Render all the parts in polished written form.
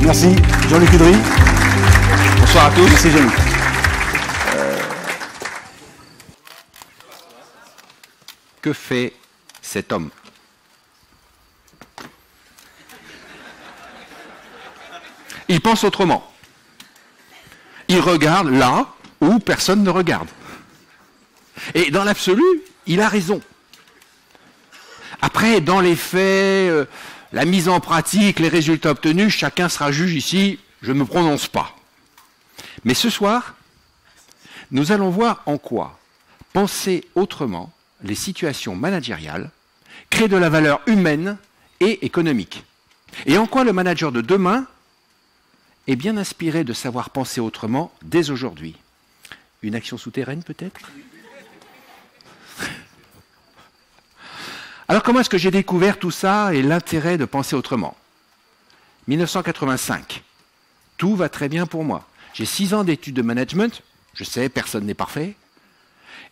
Merci Jean-Luc Udry. Bonsoir à tous. Merci Jean-Luc. Que fait cet homme? Il pense autrement. Il regarde là où personne ne regarde. Et dans l'absolu, il a raison. Après, dans les faits, la mise en pratique, les résultats obtenus, chacun sera juge ici, je ne me prononce pas. Mais ce soir, nous allons voir en quoi penser autrement les situations managériales créent de la valeur humaine et économique. Et en quoi le manager de demain est bien inspiré de savoir penser autrement dès aujourd'hui. Une action souterraine peut-être? Alors comment est-ce que j'ai découvert tout ça et l'intérêt de penser autrement? 1985. Tout va très bien pour moi. J'ai 6 ans d'études de management. Je sais, personne n'est parfait.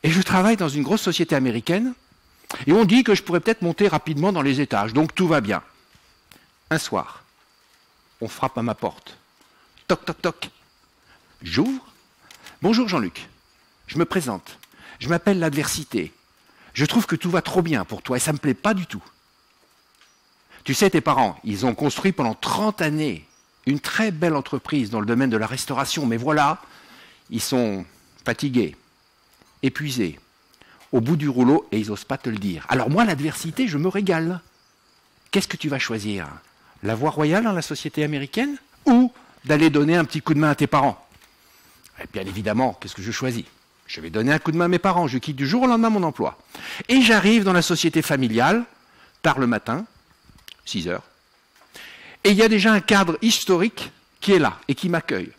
Et je travaille dans une grosse société américaine. Et on dit que je pourrais peut-être monter rapidement dans les étages. Donc tout va bien. Un soir, on frappe à ma porte. Toc, toc, toc. J'ouvre. Bonjour Jean-Luc. Je me présente. Je m'appelle l'adversité. Je trouve que tout va trop bien pour toi et ça ne me plaît pas du tout. Tu sais, tes parents, ils ont construit pendant 30 années une très belle entreprise dans le domaine de la restauration. Mais voilà, ils sont fatigués, épuisés, au bout du rouleau et ils n'osent pas te le dire. Alors moi, l'adversité, je me régale. Qu'est-ce que tu vas choisir? La voie royale dans la société américaine ou d'aller donner un petit coup de main à tes parents? Et bien évidemment, qu'est-ce que je choisis? Je vais donner un coup de main à mes parents. Je quitte du jour au lendemain mon emploi. Et j'arrive dans la société familiale, tard le matin, 6 heures. Et il y a déjà un cadre historique qui est là et qui m'accueille.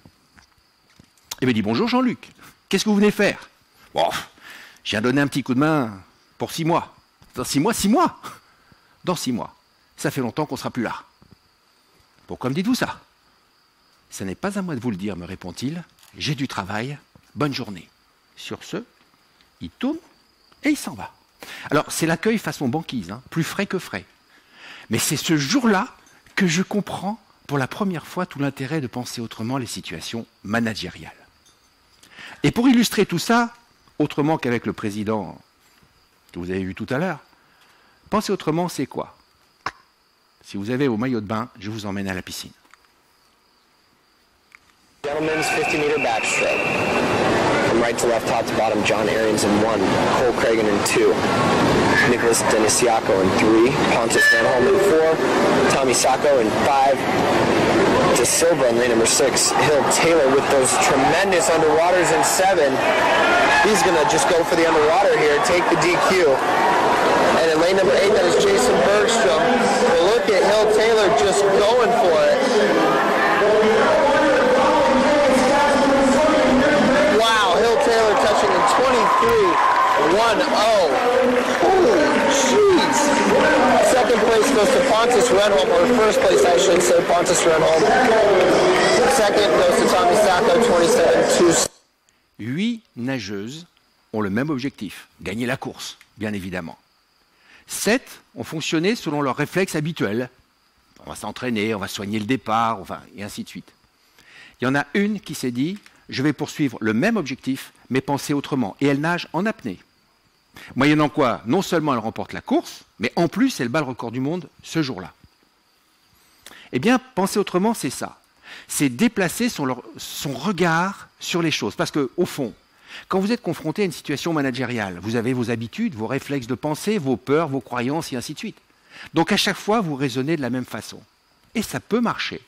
Et me dit, bonjour Jean-Luc, qu'est-ce que vous venez faire? Bon, je viens donner un petit coup de main pour 6 mois. Dans 6 mois, 6 mois? Dans 6 mois. Ça fait longtemps qu'on ne sera plus là. Pourquoi me dites-vous ça? Ce n'est pas à moi de vous le dire, me répond-il. J'ai du travail, bonne journée. Sur ce, il tourne et il s'en va. Alors, c'est l'accueil façon banquise, hein, plus frais que frais. Mais c'est ce jour-là que je comprends pour la première fois tout l'intérêt de penser autrement les situations managériales. Et pour illustrer tout ça, autrement qu'avec le président que vous avez vu tout à l'heure, penser autrement, c'est quoi? Si vous avez au maillot de bain, je vous emmène à la piscine. Gentlemen's 50-meter backstroke. From right to left, top to bottom, John Arians in 1, Cole Cragen in 2, Nicholas Denisiaco in 3, Pontus Renholm in 4, Tommy Sacco in 5, De Silva in lane number 6, Hill Taylor with those tremendous underwaters in 7. He's going to just go for the underwater here, take the DQ. And in lane number 8, that is Jason Bergstrom. But look at Hill Taylor just going for it. Wow, Hill Taylor touching in 23-1-0. Holy jeez. Second place goes to Pontus Renholm, or first place I should say, Pontus Renholm. Second goes to Tommy Sacco, 27-2. 8 nageuses ont le même objectif, gagner la course, bien évidemment. 7 ont fonctionné selon leurs réflexes habituels. On va s'entraîner, on va soigner le départ, enfin, et ainsi de suite. Il y en a une qui s'est dit, je vais poursuivre le même objectif, mais penser autrement. Et elle nage en apnée. Moyennant quoi, non seulement elle remporte la course, mais en plus, elle bat le record du monde ce jour-là. Eh bien, penser autrement, c'est ça. C'est déplacer son regard sur les choses. Parce qu'au fond, quand vous êtes confronté à une situation managériale, vous avez vos habitudes, vos réflexes de pensée, vos peurs, vos croyances, et ainsi de suite. Donc à chaque fois, vous raisonnez de la même façon. Et ça peut marcher.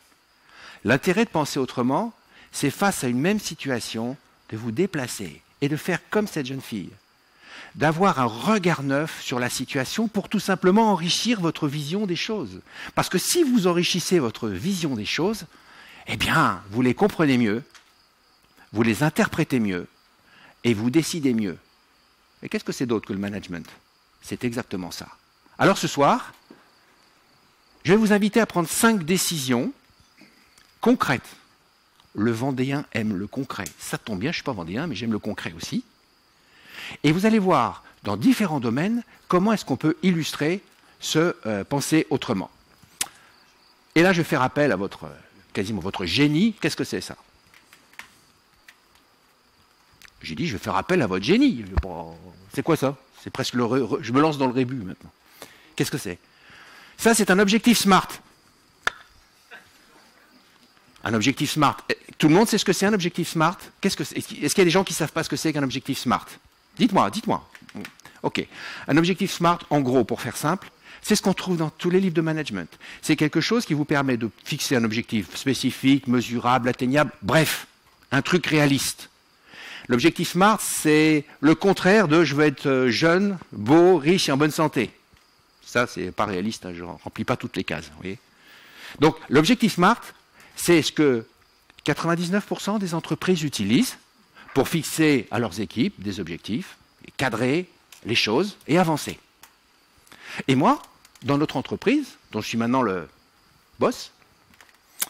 L'intérêt de penser autrement, c'est face à une même situation, de vous déplacer et de faire comme cette jeune fille. D'avoir un regard neuf sur la situation pour tout simplement enrichir votre vision des choses. Parce que si vous enrichissez votre vision des choses, eh bien, vous les comprenez mieux, vous les interprétez mieux, et vous décidez mieux. Et qu'est-ce que c'est d'autre que le management? C'est exactement ça. Alors ce soir, je vais vous inviter à prendre 5 décisions concrètes. Le Vendéen aime le concret. Ça tombe bien, je ne suis pas Vendéen, mais j'aime le concret aussi. Et vous allez voir, dans différents domaines, comment est-ce qu'on peut illustrer ce penser autrement. Et là, je vais faire appel à votre quasiment votre génie. Qu'est-ce que c'est ça? J'ai dit, je vais faire appel à votre génie. C'est quoi ça? C'est presque je me lance dans le rébut maintenant. Qu'est-ce que c'est? Ça, c'est un objectif SMART. Un objectif SMART. Tout le monde sait ce que c'est un objectif SMART? Est-ce qu'il y a des gens qui ne savent pas ce que c'est qu'un objectif SMART? Dites-moi. Ok. Un objectif SMART, en gros, pour faire simple, c'est ce qu'on trouve dans tous les livres de management. C'est quelque chose qui vous permet de fixer un objectif spécifique, mesurable, atteignable, bref, un truc réaliste. L'objectif SMART, c'est le contraire de « je veux être jeune, beau, riche et en bonne santé ». Ça, c'est pas réaliste, hein, je ne remplis pas toutes les cases. Vous voyez. Donc, l'objectif SMART, c'est ce que 99% des entreprises utilisent pour fixer à leurs équipes des objectifs, cadrer les choses et avancer. Et moi, dans notre entreprise, dont je suis maintenant le boss, je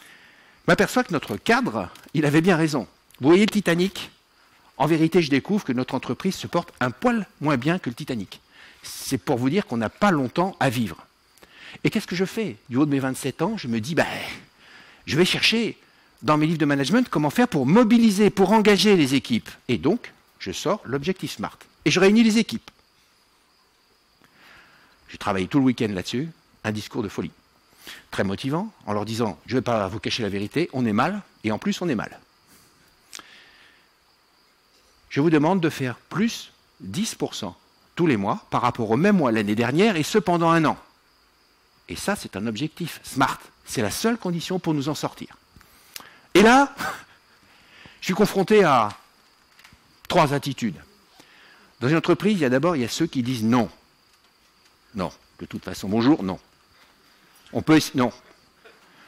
m'aperçois que notre cadre, il avait bien raison. Vous voyez le Titanic? En vérité, je découvre que notre entreprise se porte un poil moins bien que le Titanic. C'est pour vous dire qu'on n'a pas longtemps à vivre. Et qu'est-ce que je fais? Du haut de mes 27 ans, je me dis, je vais chercher dans mes livres de management comment faire pour mobiliser, pour engager les équipes. Et donc, je sors l'objectif SMART. Et je réunis les équipes. J'ai travaillé tout le week-end là-dessus, un discours de folie. Très motivant, en leur disant, je ne vais pas vous cacher la vérité, on est mal, et en plus on est mal. Je vous demande de faire plus 10% tous les mois par rapport au même mois l'année dernière, et ce pendant 1 an. Et ça, c'est un objectif SMART. C'est la seule condition pour nous en sortir. Et là, je suis confronté à 3 attitudes. Dans une entreprise, il y a ceux qui disent non. Non, de toute façon, bonjour, non. Non.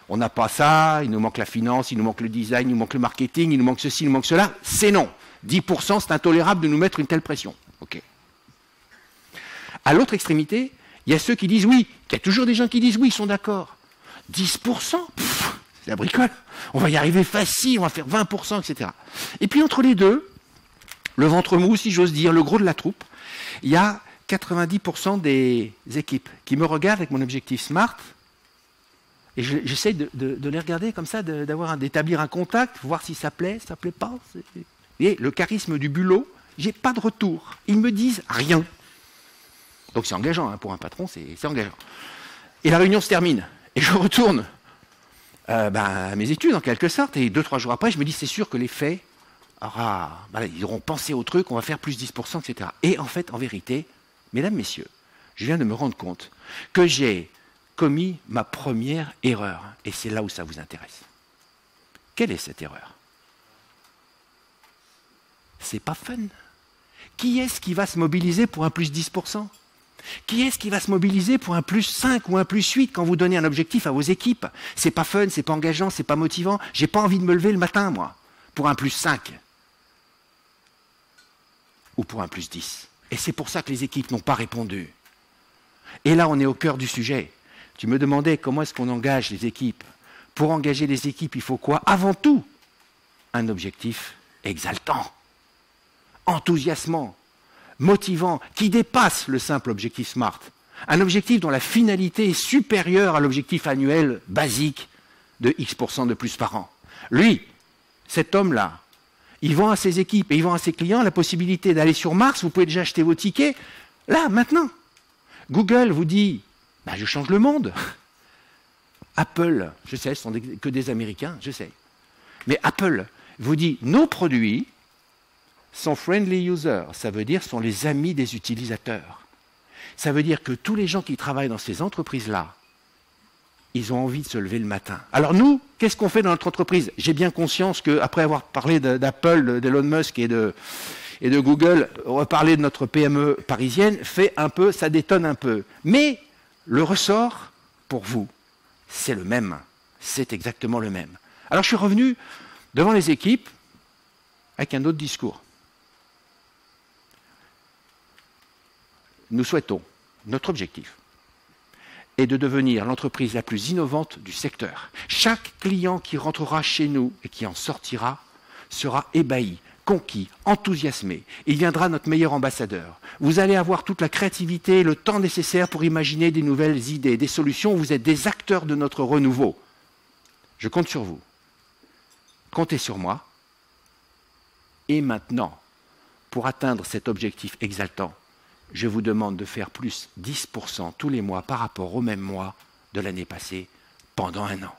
On n'a pas ça, il nous manque la finance, il nous manque le design, il nous manque le marketing, il nous manque ceci, il nous manque cela. C'est non. 10%, c'est intolérable de nous mettre une telle pression. Ok. À l'autre extrémité, il y a ceux qui disent oui. Il y a toujours des gens qui disent oui, ils sont d'accord. 10%, c'est la bricole. On va y arriver facile, on va faire 20%, etc. Et puis entre les deux, le ventre mou, si j'ose dire, le gros de la troupe, il y a 90% des équipes qui me regardent avec mon objectif SMART, et j'essaie de les regarder comme ça, d'établir un contact, voir si ça plaît pas. Vous voyez, le charisme du bulot, j'ai pas de retour. Ils me disent rien. Donc c'est engageant, hein, pour un patron, c'est engageant. Et la réunion se termine, et je retourne à mes études en quelque sorte, et 2-3 jours après, je me dis c'est sûr que les faits, ils auront pensé au truc, on va faire plus 10%, etc. Et en fait, en vérité, mesdames, messieurs, je viens de me rendre compte que j'ai commis ma première erreur, et c'est là où ça vous intéresse. Quelle est cette erreur? C'est pas fun. Qui est-ce qui va se mobiliser pour un plus 10%? Qui est-ce qui va se mobiliser pour un plus 5 ou un plus 8 quand vous donnez un objectif à vos équipes? C'est pas fun, c'est pas engageant, c'est pas motivant. J'ai pas envie de me lever le matin, moi, pour un plus 5. Ou pour un plus 10. Et c'est pour ça que les équipes n'ont pas répondu. Et là, on est au cœur du sujet. Tu me demandais comment est-ce qu'on engage les équipes. Pour engager les équipes, il faut quoi? Avant tout, un objectif exaltant, enthousiasmant, motivant, qui dépasse le simple objectif SMART. Un objectif dont la finalité est supérieure à l'objectif annuel basique de X% de plus par an. Lui, cet homme-là, il vend à ses équipes et il vend à ses clients la possibilité d'aller sur Mars. Vous pouvez déjà acheter vos tickets, là, maintenant. Google vous dit, je change le monde. Apple, je sais, ce sont que des Américains, je sais. Mais Apple vous dit, nos produits sont friendly users, ça veut dire sont les amis des utilisateurs. Ça veut dire que tous les gens qui travaillent dans ces entreprises-là, ils ont envie de se lever le matin. Alors nous, qu'est-ce qu'on fait dans notre entreprise? J'ai bien conscience qu'après avoir parlé d'Apple, d'Elon Musk et de Google, reparler de notre PME parisienne fait un peu, ça détonne un peu. Mais le ressort, pour vous, c'est le même. C'est exactement le même. Alors je suis revenu devant les équipes avec un autre discours. Nous souhaitons, notre objectif est de devenir l'entreprise la plus innovante du secteur. Chaque client qui rentrera chez nous et qui en sortira sera ébahi, conquis, enthousiasmé. Il viendra notre meilleur ambassadeur. Vous allez avoir toute la créativité, le temps nécessaire pour imaginer des nouvelles idées, des solutions. Vous êtes des acteurs de notre renouveau. Je compte sur vous. Comptez sur moi. Et maintenant, pour atteindre cet objectif exaltant, je vous demande de faire plus 10% tous les mois par rapport au même mois de l'année passée pendant un an.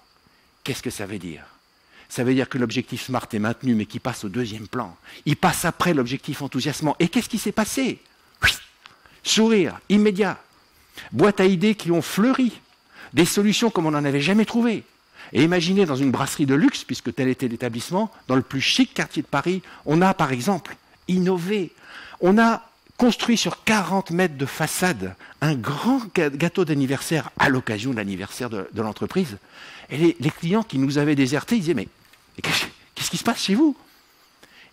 Qu'est-ce que ça veut dire? Ça veut dire que l'objectif SMART est maintenu, mais qu'il passe au deuxième plan. Il passe après l'objectif enthousiasmant. Et qu'est-ce qui s'est passé? Sourire immédiat. Boîtes à idées qui ont fleuri. Des solutions comme on n'en avait jamais trouvé. Et imaginez dans une brasserie de luxe, puisque tel était l'établissement, dans le plus chic quartier de Paris, on a par exemple innové. On a construit sur 40 mètres de façade un grand gâteau d'anniversaire à l'occasion de l'anniversaire de l'entreprise. Et les clients qui nous avaient désertés, ils disaient « Mais qu'est-ce qui se passe chez vous ?»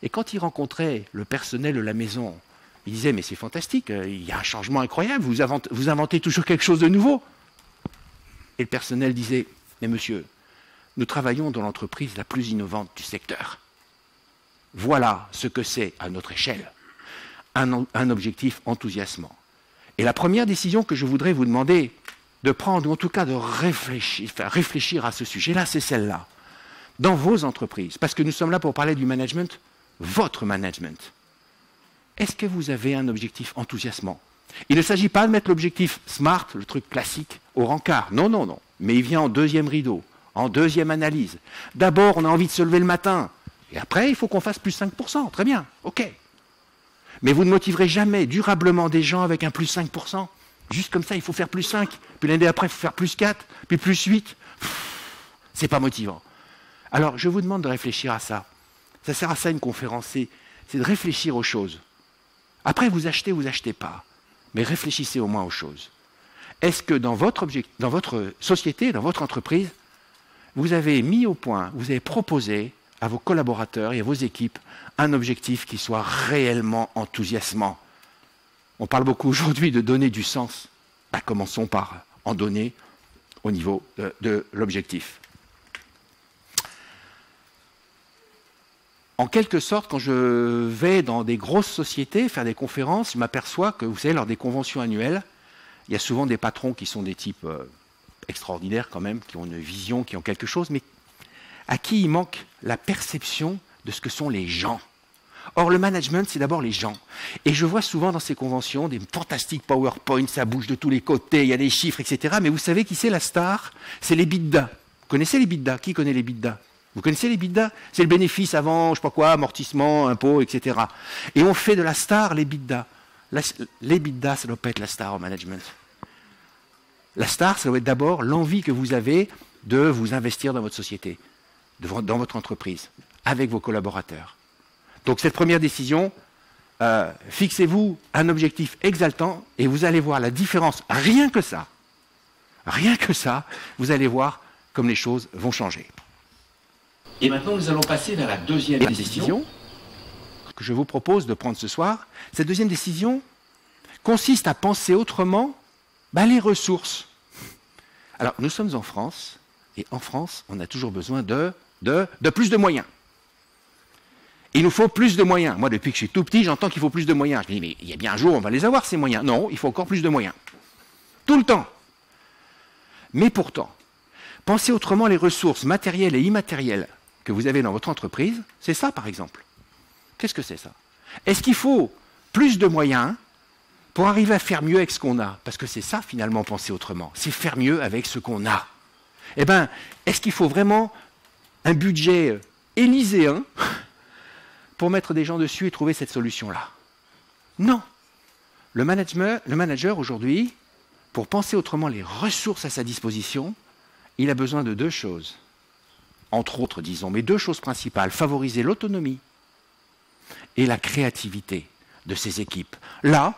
Et quand ils rencontraient le personnel de la maison, ils disaient « Mais c'est fantastique, il y a un changement incroyable, vous inventez toujours quelque chose de nouveau. » Et le personnel disait « Mais monsieur, nous travaillons dans l'entreprise la plus innovante du secteur. Voilà ce que c'est à notre échelle. Un objectif enthousiasmant. » Et la première décision que je voudrais vous demander de prendre, ou en tout cas de réfléchir à ce sujet-là, c'est celle-là. Dans vos entreprises, parce que nous sommes là pour parler du management, votre management. Est-ce que vous avez un objectif enthousiasmant? Il ne s'agit pas de mettre l'objectif SMART, le truc classique, au rencard. Non, non, non. Mais il vient en deuxième rideau, en deuxième analyse. D'abord, on a envie de se lever le matin. Et après, il faut qu'on fasse plus 5%. Très bien, ok. Mais vous ne motiverez jamais durablement des gens avec un plus 5%. Juste comme ça, il faut faire plus 5. Puis l'année d'après, il faut faire plus 4. Puis plus 8. C'est pas motivant. Alors, je vous demande de réfléchir à ça. Ça sert à ça une conférence. C'est de réfléchir aux choses. Après, vous achetez ou vous achetez pas. Mais réfléchissez au moins aux choses. Est-ce que dans votre société, dans votre entreprise, vous avez mis au point, vous avez proposé à vos collaborateurs et à vos équipes un objectif qui soit réellement enthousiasmant? On parle beaucoup aujourd'hui de donner du sens. Ben, commençons par en donner au niveau de l'objectif. En quelque sorte, quand je vais dans des grosses sociétés faire des conférences, je m'aperçois que, vous savez, lors des conventions annuelles, il y a souvent des patrons qui sont des types extraordinaires quand même, qui ont une vision, qui ont quelque chose, mais à qui il manque la perception de ce que sont les gens. Or, le management, c'est d'abord les gens. Et je vois souvent dans ces conventions des fantastiques PowerPoint, ça bouge de tous les côtés, il y a des chiffres, etc. Mais vous savez qui c'est la star? C'est l'EBITDA. Vous connaissez l'EBITDA? Qui connaît l'EBITDA? Vous connaissez l'EBITDA? C'est le bénéfice avant, je sais pas quoi, amortissement, impôts, etc. Et on fait de la star l'EBITDA. L'EBITDA, ça ne doit pas être la star au management. La star, ça doit être d'abord l'envie que vous avez de vous investir dans votre société, dans votre entreprise, avec vos collaborateurs. Donc cette première décision, fixez-vous un objectif exaltant et vous allez voir la différence. Rien que ça, vous allez voir comme les choses vont changer. Et maintenant, nous allons passer vers la deuxième décision que je vous propose de prendre ce soir. Cette deuxième décision consiste à penser autrement les ressources. Alors, nous sommes en France, et en France, on a toujours besoin de plus de moyens. Il nous faut plus de moyens. Moi, depuis que je suis tout petit, j'entends qu'il faut plus de moyens. Je me dis, mais il y a bien un jour, on va les avoir, ces moyens. Non, il faut encore plus de moyens. Tout le temps. Mais pourtant, pensez autrement les ressources matérielles et immatérielles que vous avez dans votre entreprise. C'est ça, par exemple. Qu'est-ce que c'est, ça? Est-ce qu'il faut plus de moyens pour arriver à faire mieux avec ce qu'on a? Parce que c'est ça, finalement, penser autrement. C'est faire mieux avec ce qu'on a. Eh bien, est-ce qu'il faut vraiment un budget élyséen pour mettre des gens dessus et trouver cette solution-là? Non. Le manager aujourd'hui, pour penser autrement les ressources à sa disposition, il a besoin de deux choses. Entre autres, disons, mais deux choses principales. Favoriser l'autonomie et la créativité de ses équipes. Là,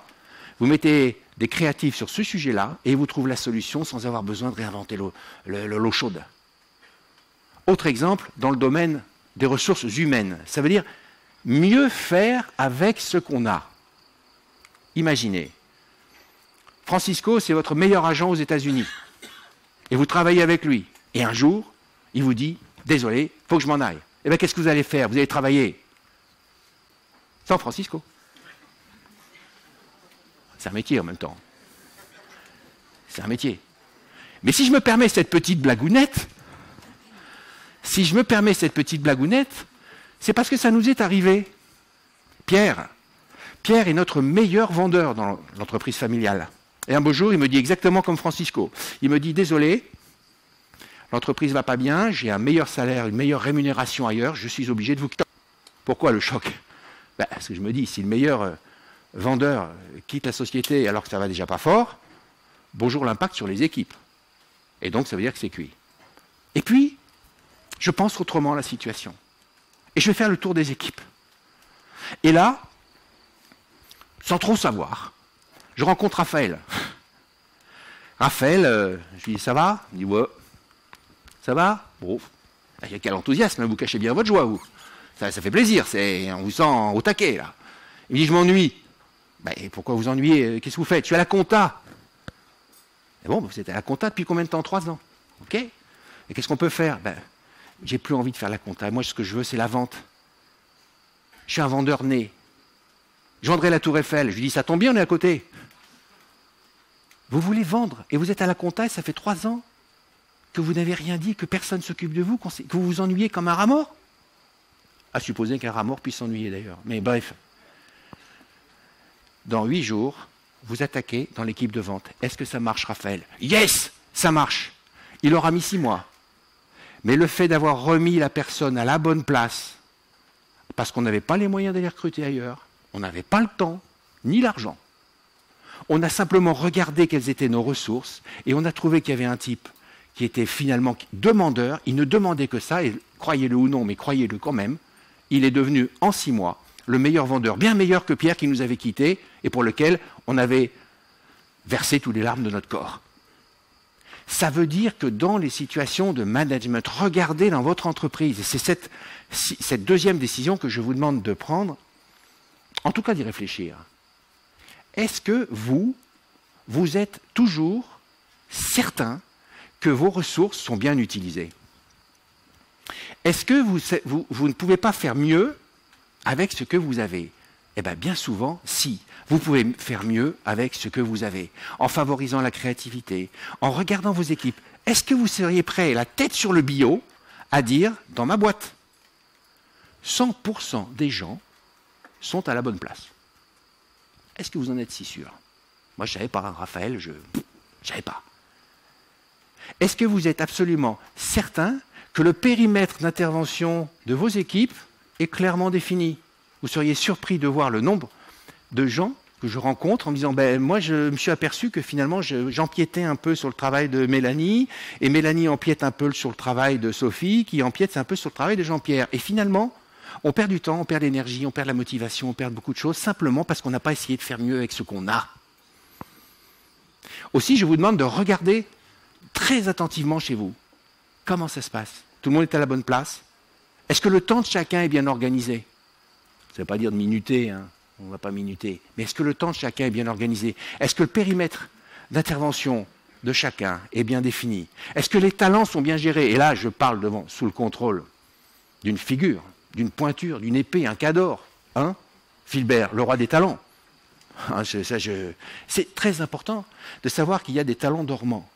vous mettez des créatifs sur ce sujet-là et ils vous trouvent la solution sans avoir besoin de réinventer l'eau chaude. Autre exemple, dans le domaine des ressources humaines. Ça veut dire mieux faire avec ce qu'on a. Imaginez, Francisco, c'est votre meilleur agent aux États-Unis. Et vous travaillez avec lui. Et un jour, il vous dit, désolé, il faut que je m'en aille. Eh bien, qu'est-ce que vous allez faire? Vous allez travailler sans Francisco. C'est un métier en même temps. C'est un métier. Mais si je me permets cette petite blagounette, Si je me permets cette petite blagounette, c'est parce que ça nous est arrivé. Pierre est notre meilleur vendeur dans l'entreprise familiale. Et un beau jour, il me dit exactement comme Francisco. Il me dit, désolé, l'entreprise ne va pas bien, j'ai un meilleur salaire, une meilleure rémunération ailleurs, je suis obligé de vous quitter. Pourquoi le choc? Parce que je me dis, si le meilleur vendeur quitte la société alors que ça va déjà pas fort, bonjour l'impact sur les équipes. Et donc, ça veut dire que c'est cuit. Et puis, je pense autrement à la situation. Et je vais faire le tour des équipes. Et là, sans trop savoir, je rencontre Raphaël. Raphaël, je lui dis, ça va? Il dit, ouais. Ça va? Bon. Il y a quel enthousiasme, vous cachez bien votre joie, vous. Ça fait plaisir, on vous sent au taquet, là. Il me dit, je m'ennuie. Et pourquoi vous ennuyez? Qu'est-ce que vous faites? Je suis à la compta. Et bon, vous êtes à la compta depuis combien de temps? 3 ans. OK? Et qu'est-ce qu'on peut faire? J'ai plus envie de faire la compta. Moi, ce que je veux, c'est la vente. Je suis un vendeur né. Je vendrai la Tour Eiffel. Je lui dis, ça tombe bien, on est à côté. Vous voulez vendre et vous êtes à la compta et ça fait 3 ans que vous n'avez rien dit, que personne ne s'occupe de vous, que vous vous ennuyez comme un rat mort? À supposer qu'un rat mort puisse s'ennuyer d'ailleurs. Mais bref. Dans 8 jours, vous attaquez dans l'équipe de vente. Est-ce que ça marche, Raphaël? Yes, ça marche. Il aura mis 6 mois. Mais le fait d'avoir remis la personne à la bonne place, parce qu'on n'avait pas les moyens d'aller recruter ailleurs, on n'avait pas le temps, ni l'argent. On a simplement regardé quelles étaient nos ressources, et on a trouvé qu'il y avait un type qui était finalement demandeur. Il ne demandait que ça, et croyez-le ou non, mais croyez-le quand même, il est devenu en 6 mois le meilleur vendeur, bien meilleur que Pierre qui nous avait quittés, et pour lequel on avait versé toutes les larmes de notre corps. Ça veut dire que dans les situations de management, regardez dans votre entreprise, et c'est cette deuxième décision que je vous demande de prendre, en tout cas d'y réfléchir. Est-ce que vous êtes toujours certain que vos ressources sont bien utilisées? Est-ce que vous ne pouvez pas faire mieux avec ce que vous avez? Eh bien, bien souvent, si. Vous pouvez faire mieux avec ce que vous avez, en favorisant la créativité, en regardant vos équipes. Est-ce que vous seriez prêt, la tête sur le billot, à dire, dans ma boîte, 100% des gens sont à la bonne place? Est-ce que vous en êtes si sûr? Moi, je ne savais pas, Raphaël, je ne savais pas. Est-ce que vous êtes absolument certain que le périmètre d'intervention de vos équipes est clairement défini? Vous seriez surpris de voir le nombre de gens que je rencontre en me disant, moi je me suis aperçu que finalement j'empiétais un peu sur le travail de Mélanie, et Mélanie empiète un peu sur le travail de Sophie, qui empiète un peu sur le travail de Jean-Pierre. Et finalement, on perd du temps, on perd l'énergie, on perd la motivation, on perd beaucoup de choses, simplement parce qu'on n'a pas essayé de faire mieux avec ce qu'on a. Aussi, je vous demande de regarder très attentivement chez vous. Comment ça se passe? Tout le monde est à la bonne place? Est-ce que le temps de chacun est bien organisé? Ça ne veut pas dire de minuter, hein. On ne va pas minuter. Mais est-ce que le temps de chacun est bien organisé? Est-ce que le périmètre d'intervention de chacun est bien défini? Est-ce que les talents sont bien gérés? Et là, je parle sous le contrôle d'une figure, d'une pointure, d'une épée, un cador. Hein? Philbert, le roi des talents. Hein, c'est très important de savoir qu'il y a des talents dormants.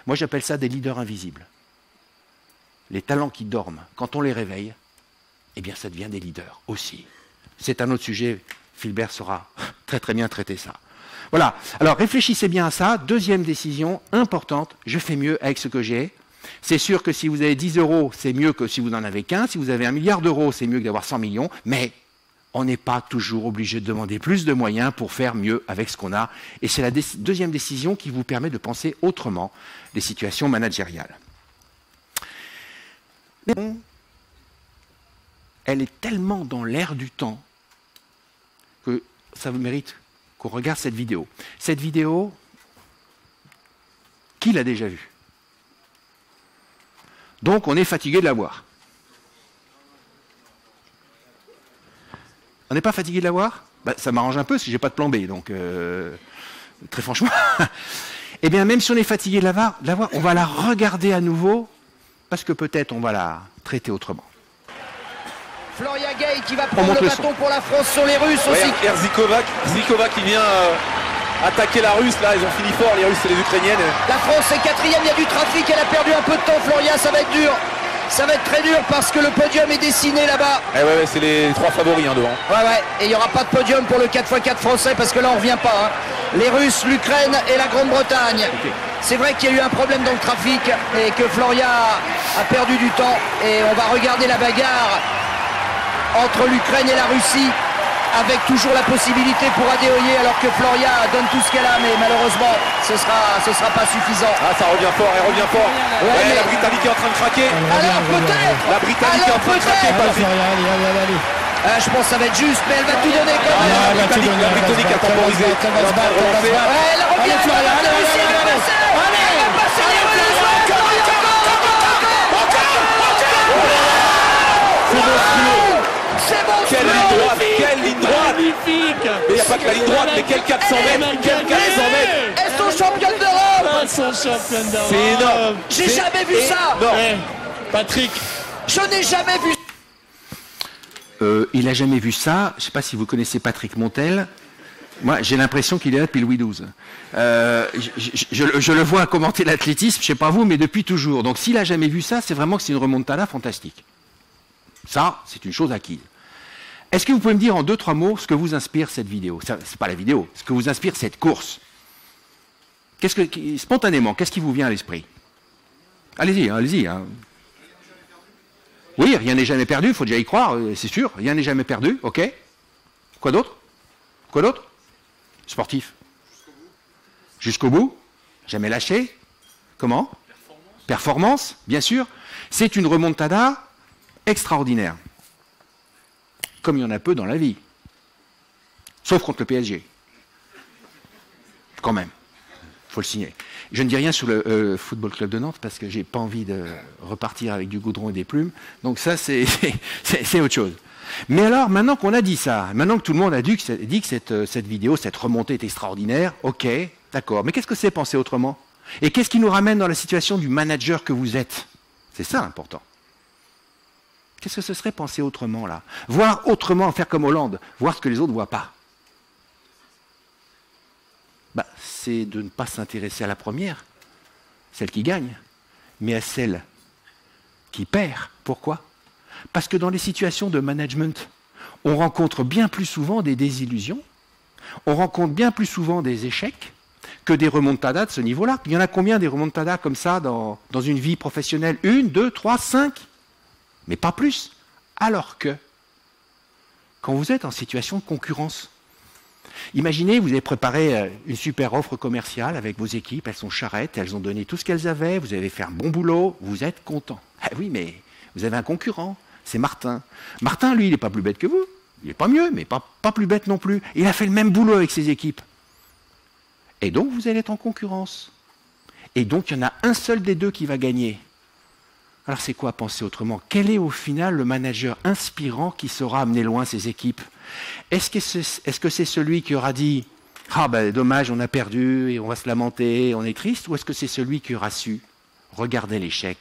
Moi, j'appelle ça des leaders invisibles. Les talents qui dorment, quand on les réveille, eh bien, ça devient des leaders aussi. C'est un autre sujet, Philbert saura très très bien traiter ça. Voilà, alors réfléchissez bien à ça. Deuxième décision importante, je fais mieux avec ce que j'ai. C'est sûr que si vous avez 10 €, c'est mieux que si vous n'en avez qu'un. Si vous avez 1 milliard d'euros, c'est mieux que d'avoir 100 millions. Mais on n'est pas toujours obligé de demander plus de moyens pour faire mieux avec ce qu'on a. Et c'est la deuxième décision qui vous permet de penser autrement les situations managériales. Mais bon, elle est tellement dans l'air du temps que ça vous mérite qu'on regarde cette vidéo. Cette vidéo, qui l'a déjà vue? Donc on est fatigué de la voir. On n'est pas fatigué de la voir? Ça m'arrange un peu parce que j'ai pas de plan B, donc très franchement. Eh bien, même si on est fatigué de la voir, on va la regarder à nouveau parce que peut-être on va la traiter autrement. Florian Gay qui va prendre le bâton pour la France sur les Russes aussi. Zikova qui vient attaquer la Russe, là, ils ont fini fort, les Russes et les Ukrainiennes. La France est quatrième, il y a du trafic, elle a perdu un peu de temps, Floria, ça va être dur. Ça va être très dur parce que le podium est dessiné là-bas. Eh ouais, c'est les 3 favoris devant. Ouais, et il n'y aura pas de podium pour le 4x4 français parce que là on revient pas. Les Russes, l'Ukraine et la Grande-Bretagne. Okay. C'est vrai qu'il y a eu un problème dans le trafic et que Floria a perdu du temps. Et on va regarder la bagarre entre l'Ukraine et la Russie, avec toujours la possibilité pour Adéoyer, alors que Floria donne tout ce qu'elle a, mais malheureusement ce sera pas suffisant. Ah, ça revient fort, elle revient fort. Ouais, mais... La Britannique est en train de craquer. Alors peut-être. La Britannique est en train de craquer, Patrick. Je pense que ça va être juste, mais elle va tout donner quand même. La Britannique a temporisé. Elle revient, Floria, la Russie, elle va passer. Elle va passer les Russes. C'est bon, quelle ligne droite, quelle ligne droite. Magnifique. Mais il n'y a pas que la ligne droite, mais quel 400 mètres, quel 400 mètres. Elles sont championnes d'Europe. Elles sont championnes d'Europe. C'est énorme. J'ai jamais vu ça. Patrick. Je n'ai jamais vu. Il n'a jamais vu ça. Je ne sais pas si vous connaissez Patrick Montel. Moi, j'ai l'impression qu'il est là depuis Louis XII. Je le vois commenter l'athlétisme, je ne sais pas vous, mais depuis toujours. Donc s'il n'a jamais vu ça, c'est vraiment que c'est une remontada fantastique. Ça, c'est une chose acquise. Est-ce que vous pouvez me dire en 2-3 mots ce que vous inspire cette vidéo? Ce n'est pas la vidéo, ce que vous inspire cette course. Spontanément, qu'est-ce qui vous vient à l'esprit? Allez-y, allez-y. Hein. Oui, rien n'est jamais perdu, il faut déjà y croire, c'est sûr. Rien n'est jamais perdu, ok. Quoi d'autre? Quoi d'autre? Sportif. Jusqu'au bout. Jamais lâché. Comment? Performance, bien sûr. C'est une remontada extraordinaire. Comme il y en a peu dans la vie. Sauf contre le PSG. Quand même. Il faut le signer. Je ne dis rien sur le Football Club de Nantes parce que j'ai pas envie de repartir avec du goudron et des plumes. Donc ça, c'est autre chose. Mais alors, maintenant qu'on a dit ça, maintenant que tout le monde a dit que cette vidéo, cette remontée est extraordinaire, ok, d'accord. Mais qu'est-ce que c'est penser autrement? Et qu'est-ce qui nous ramène dans la situation du manager que vous êtes? C'est ça l'important. Qu'est-ce que ce serait penser autrement, là? Voir autrement, faire comme Hollande, voir ce que les autres ne voient pas. C'est de ne pas s'intéresser à la première, celle qui gagne, mais à celle qui perd. Pourquoi? Parce que dans les situations de management, on rencontre bien plus souvent des désillusions, on rencontre bien plus souvent des échecs que des remontadas de ce niveau-là. Il y en a combien des remontadas comme ça dans une vie professionnelle? 1, 2, 3, 5? Mais pas plus. Alors que, quand vous êtes en situation de concurrence, imaginez, vous avez préparé une super offre commerciale avec vos équipes, elles sont charrettes, elles ont donné tout ce qu'elles avaient, vous avez fait un bon boulot, vous êtes content. Ah oui, mais vous avez un concurrent, c'est Martin. Martin, lui, il n'est pas plus bête que vous. Il n'est pas mieux, mais pas plus bête non plus. Il a fait le même boulot avec ses équipes. Et donc, vous allez être en concurrence. Et donc, il y en a un seul des deux qui va gagner. Alors, c'est quoi penser autrement? Quel est au final le manager inspirant qui saura amener loin ses équipes? Est-ce que c'est celui qui aura dit « Ah ben dommage, on a perdu et on va se lamenter, on est triste » ou est-ce que c'est celui qui aura su regarder l'échec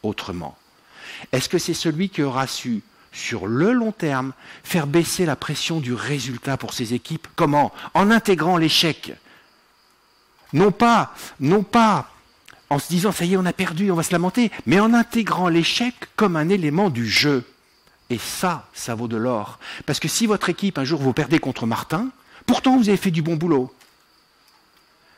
autrement? Est-ce que c'est celui qui aura su, sur le long terme, faire baisser la pression du résultat pour ses équipes? Comment? En intégrant l'échec. Non pas en se disant « ça y est, on a perdu, on va se lamenter », mais en intégrant l'échec comme un élément du jeu. Et ça vaut de l'or. Parce que si votre équipe, un jour, vous perdez contre Martin, pourtant vous avez fait du bon boulot.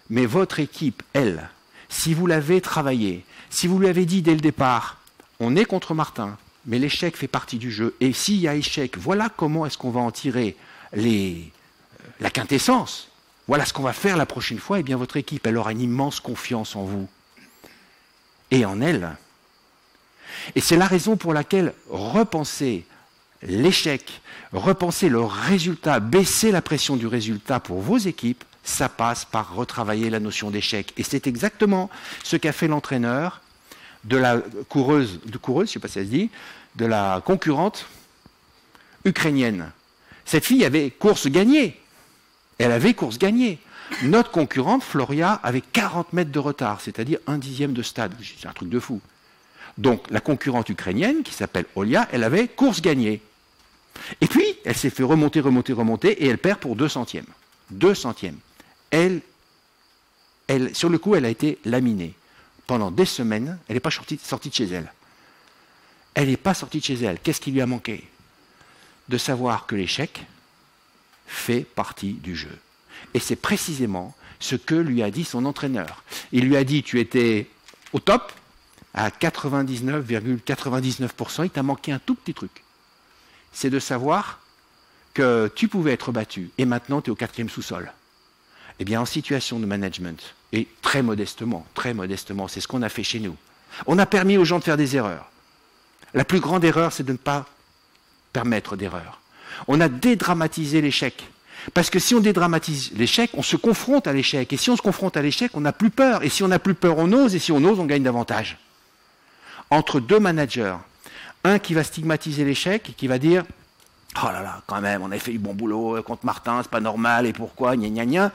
Mais votre équipe, elle, si vous l'avez travaillé, si vous lui avez dit dès le départ, on est contre Martin, mais l'échec fait partie du jeu, et s'il y a échec, voilà comment est-ce qu'on va en tirer la quintessence. Voilà ce qu'on va faire la prochaine fois, et bien votre équipe, elle aura une immense confiance en vous. Et en elle. Et c'est la raison pour laquelle repenser l'échec, repenser le résultat, baisser la pression du résultat pour vos équipes, ça passe par retravailler la notion d'échec. Et c'est exactement ce qu'a fait l'entraîneur de la coureuse, je ne sais pas si ça se dit, de la concurrente ukrainienne. Cette fille avait course gagnée. Elle avait course gagnée. Notre concurrente, Floria, avait 40 mètres de retard, c'est-à-dire 1/10 de stade. C'est un truc de fou. Donc, la concurrente ukrainienne, qui s'appelle Olia, elle avait course gagnée. Et puis, elle s'est fait remonter, et elle perd pour 2 centièmes. 2 centièmes. sur le coup, elle a été laminée. Pendant des semaines, elle n'est pas sortie de chez elle. Elle n'est pas sortie de chez elle. Qu'est-ce qui lui a manqué? De savoir que l'échec fait partie du jeu. Et c'est précisément ce que lui a dit son entraîneur. Il lui a dit, tu étais au top, à 99,99%, il t'a manqué un tout petit truc. C'est de savoir que tu pouvais être battu, et maintenant tu es au 4e sous-sol. Eh bien, en situation de management, et très modestement, c'est ce qu'on a fait chez nous. On a permis aux gens de faire des erreurs. La plus grande erreur, c'est de ne pas permettre d'erreur. On a dédramatisé l'échec. Parce que si on dédramatise l'échec, on se confronte à l'échec. Et si on se confronte à l'échec, on n'a plus peur. Et si on n'a plus peur, on ose. Et si on ose, on gagne davantage. Entre deux managers, un qui va stigmatiser l'échec et qui va dire « Oh là là, quand même, on a fait du bon boulot contre Martin, c'est pas normal, et pourquoi, gna gna gna ».